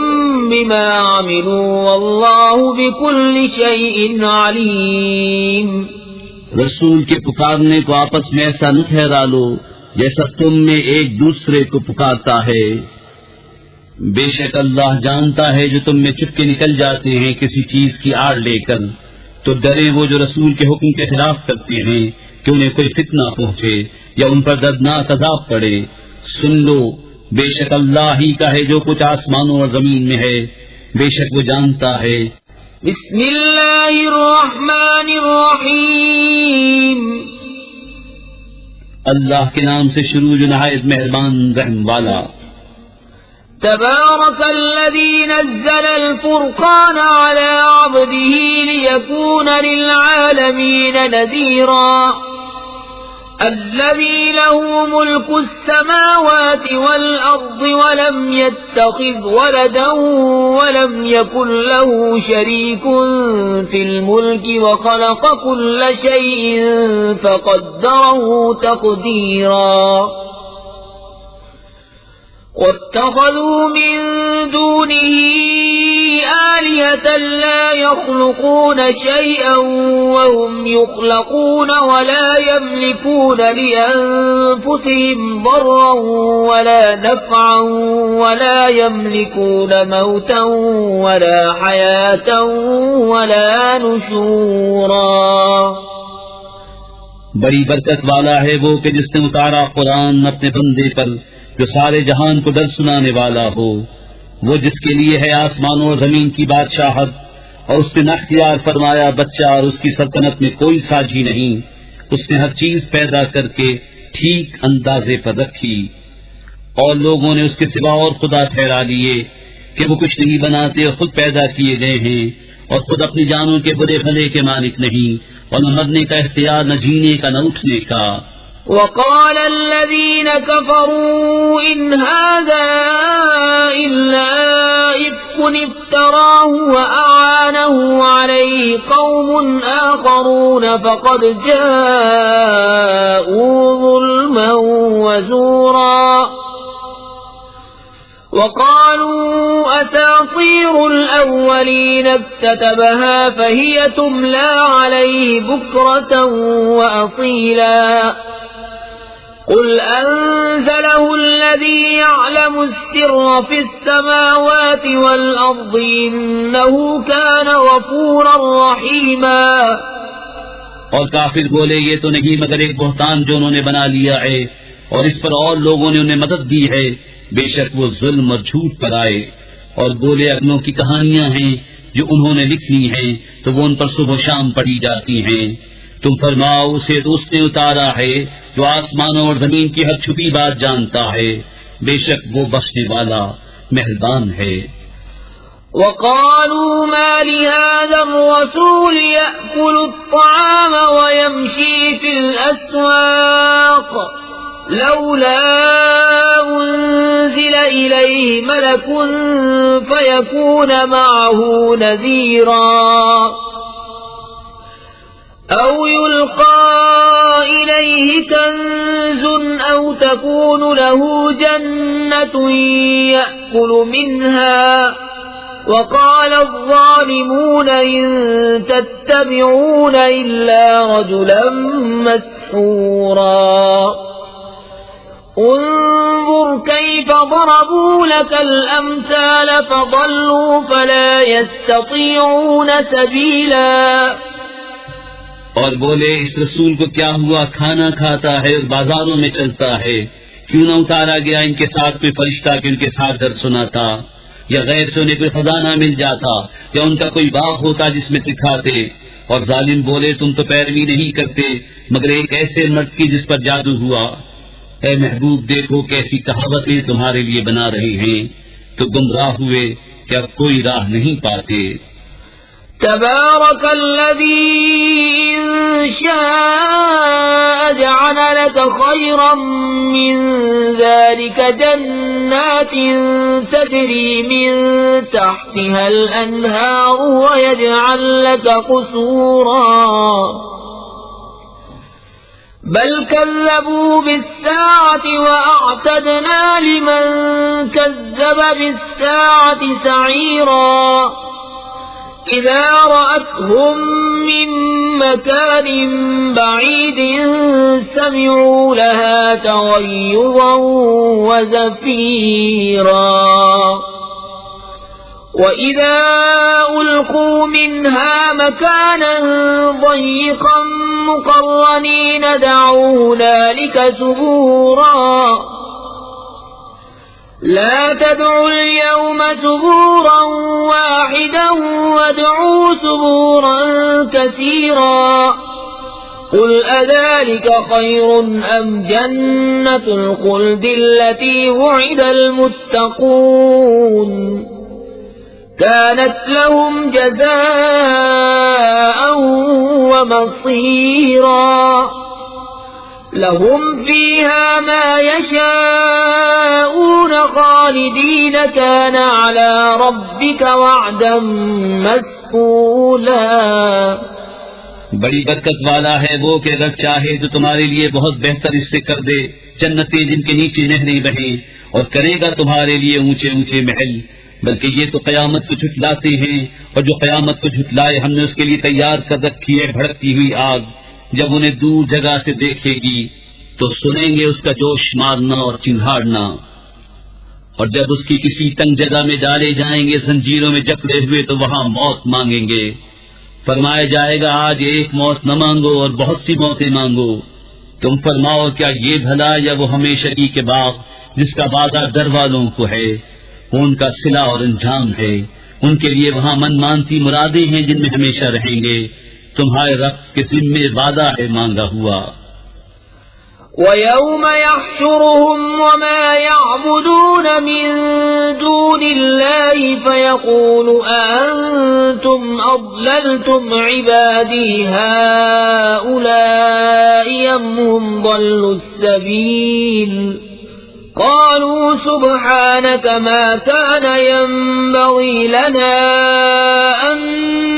بما عملوا والله بكل شيء عليم۔ رسول کے پکارنے کو آپس میں ایسا نہ ٹھہرا لو جیسا تم میں ایک دوسرے کو پکارتا ہے، بے شک اللہ جانتا ہے جو تم میں چپکے نکل جاتے ہیں کسی چیز کی آڑ لے کر، تو ڈرے وہ جو رسول کے حکم کے خلاف کرتے ہیں کہ انہیں کوئی فتنہ پہنچے یا ان پر دردناک عذاب پڑے۔ سن لو بے شک اللہ ہی کا ہے جو کچھ آسمانوں اور زمین میں ہے، بے شک وہ جانتا ہے۔ بسم اللہ الرحمن الرحیم۔ اللہ کے نام سے شروع جو نہایت مہربان رحم والا۔ تبارك الذي نزل الفرقان على عبده ليكون للعالمين نذيرا الذي له ملك السماوات والأرض ولم يتخذ ولدا ولم يكن له شريك في الملك وخلق كل شيء فقدره تقديرا واتخذوا من دونه آلهة لا يخلقون شيئا وهم يخلقون ولا يملكون لأنفسهم ضرا ولا نفعا ولا يملكون موتا ولا حياة ولا نشورا. بڑی برکت والا ہے وہ کہ جس نے اتارا قرآن اپنے بندے پر جو سارے جہان کو ڈر سنانے والا ہو، وہ جس کے لیے ہے آسمانوں اور زمین کی بادشاہت، اور اس نے نہ اختیار فرمایا بچہ اور اس کی سلطنت میں کوئی ساجی نہیں. اس نے ہر چیز پیدا کر کے ٹھیک اندازے پر رکھی، اور لوگوں نے اس کے سوا اور خدا ٹھہرا لیے کہ وہ کچھ نہیں بناتے اور خود پیدا کیے گئے ہیں، اور خود اپنی جانوں کے برے بھلے کے مالک نہیں، اور نہ مرنے کا اختیار، نہ جینے کا، نہ اٹھنے کا. وقال الذين كفروا إن هذا إلا إفك افتراه وأعانه عليه قوم آخرون فقد جاءوا ظلما وزورا وقالوا أساطير الأولين اكتتبها فهي تملى عليه بكرة وأصيلا قل أنزله الذي يعلم السر في السماوات والأرض إنه كان غفورا رحيما. اور کافر بولے یہ تو نہیں مگر ایک بہتان جو انہوں نے بنا لیا ہے، اور اس پر اور لوگوں نے انہیں مدد دی ہے، بے شک وہ ظلم اور جھوٹ پر آئے. اور بولے اگلوں کی کہانیاں ہیں جو انہوں نے لکھی ہیں تو وہ ان پر صبح و شام پڑھی جاتی ہیں. تم فرماؤ اسے تو اس نے اتارا ہے جو آسمانوں اور زمین کی ہر چھپی بات جانتا ہے، بے شک وہ بخشنے والا مہربان ہے. وقالوا ما لهذا الرسول يأكل الطعام ويمشي في الأسواق لولا أنزل إليه ملك فيكون معه نذيرا أو يلقى إليه كنز أو تكون له جنة يأكل منها وقال الظالمون إن تتبعون إلا رجلا مسحورا انظر كيف ضربوا لك الأمثال فضلوا فلا يستطيعون سبيلا. اور بولے اس رسول کو کیا ہوا، کھانا کھاتا ہے اور بازاروں میں چلتا ہے، کیوں نہ اتارا گیا ان کے ساتھ کوئی فرشتہ کہ ان کے ساتھ در سناتا، یا غیر سے انہیں کوئی خزانہ مل جاتا، یا ان کا کوئی باغ ہوتا جس میں سکھاتے. اور ظالم بولے تم تو پیروی نہیں کرتے مگر ایک ایسے مرد کی جس پر جادو ہوا. اے محبوب دیکھو کیسی کہاوتیں تمہارے لیے بنا رہے ہیں، تو گمراہ ہوئے کیا کوئی راہ نہیں پاتے. تبارك الذي إن شاء جعل لك خيرا من ذلك جنات تجري من تحتها الأنهار ويجعل لك قصورا بل كذبوا بالساعة وأعتدنا لمن كذب بالساعة سعيرا إذا رأتهم من مكان بعيد سمعوا لها تغيظا وزفيرا وإذا ألقوا منها مكانا ضيقا مقرنين دعوا هنالك ثبورا لا تدعوا اليوم ثبورا واحدا وادعوا ثبورا كثيرا قل أذلك خير أم جنة الخلد التي وعد المتقون كانت لهم جزاء ومصيرا لهم فيها ما يشاءون خالدين كان على ربك وعدا مسئولا. بڑی برکت والا ہے وہ کہ اگر چاہے تو تمہارے لیے بہت بہتر اس سے کر دے، جنتیں جن کے نیچے نہریں بہیں، اور کرے گا تمہارے لیے اونچے اونچے محل. بلکہ یہ تو قیامت کو جھٹلاتے ہیں، اور جو قیامت کو جھٹلائے ہم نے اس کے لیے تیار کر رکھی ہے بھڑکتی ہوئی آگ. جب انہیں دور جگہ سے دیکھے گی تو سنیں گے اس کا جوش مارنا اور چنگھاڑنا، اور جب اس کی کسی تنگ جگہ میں ڈالے جائیں گے زنجیروں میں جکڑے ہوئے تو وہاں موت مانگیں گے. فرمایا جائے گا آج ایک موت نہ مانگو اور بہت سی موتیں مانگو. تم فرماؤ کیا یہ بھلا یا وہ ہمیشگی کے باغ جس کا وعدہ در والوں کو ہے، وہ ان کا صلہ اور انجام ہے. ان کے لیے وہاں من مانتی مرادیں ہیں جن میں ہمیشہ رہیں گے. تمہارے رب کے ذمے وعدہ ہے مانگا ہوا. وَيَوْمَ يَحْشُرُهُمْ وَمَا يَعْبُدُونَ مِن دُونِ اللَّهِ فَيَقُولُ أَأَنْتُمْ أَضْلَلْتُمْ عِبَادِي هَؤُلَاءِ أَمْ هُمْ ضَلُّوا السَّبِيلَ قالوا سبحانك ما كان ينبغي لنا أن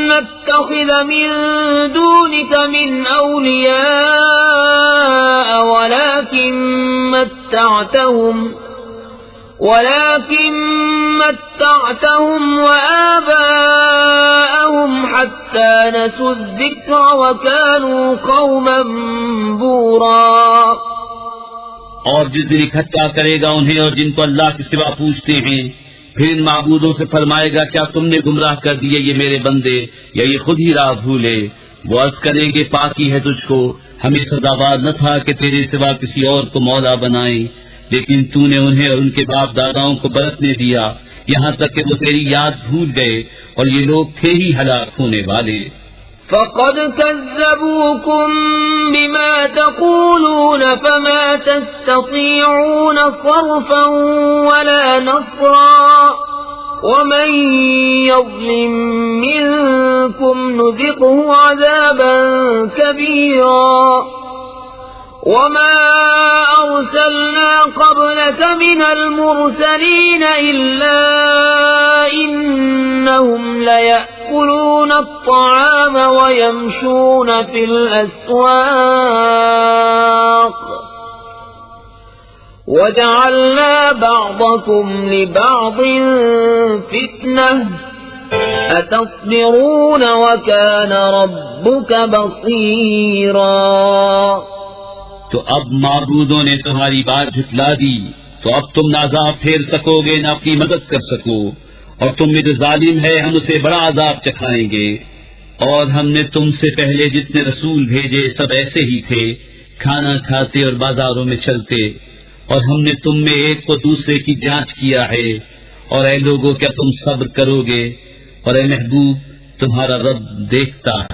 نتخذ من دونك من أولياء ولكن متعتهم وآباءهم حتى نسوا الذكر وكانوا قوما بورا. اور جس دن اکٹھا کرے گا انہیں اور جن کو اللہ کے سوا پوچھتے ہیں، پھر ان معبودوں سے فرمائے گا کیا تم نے گمراہ کر دیے یہ میرے بندے یا یہ خود ہی راہ بھولے؟ وہ عرض کریں گے پاکی ہے تجھ کو، ہمیں سزاوار نہ تھا کہ تیرے سوا کسی اور کو مولا بنائیں، لیکن تو نے انہیں اور ان کے باپ داداؤں کو برتنے دیا یہاں تک کہ وہ تیری یاد بھول گئے، اور یہ لوگ تھے ہی ہلاک ہونے والے. فقد كذبوكم بما تقولون فما تستطيعون صرفا ولا نصرا ومن يظلم منكم نذقه عذابا كبيرا. وما أرسلنا قبلك من المرسلين إلا إنهم ليأكلون الطعام ويمشون في الأسواق وجعلنا بعضكم لبعض فتنة أتصبرون وكان ربك بصيرا. تو اب معبودوں نے تمہاری بات جھٹلا دی تو اب تم نہ عذاب پھیر سکو گے نہ اپنی مدد کر سکو، اور تم میں جو ظالم ہے ہم اسے بڑا عذاب چکھائیں گے. اور ہم نے تم سے پہلے جتنے رسول بھیجے سب ایسے ہی تھے، کھانا کھاتے اور بازاروں میں چلتے، اور ہم نے تم میں ایک کو دوسرے کی جانچ کیا ہے. اور اے لوگوں کیا تم صبر کرو گے؟ اور اے محبوب تمہارا رب دیکھتا ہے.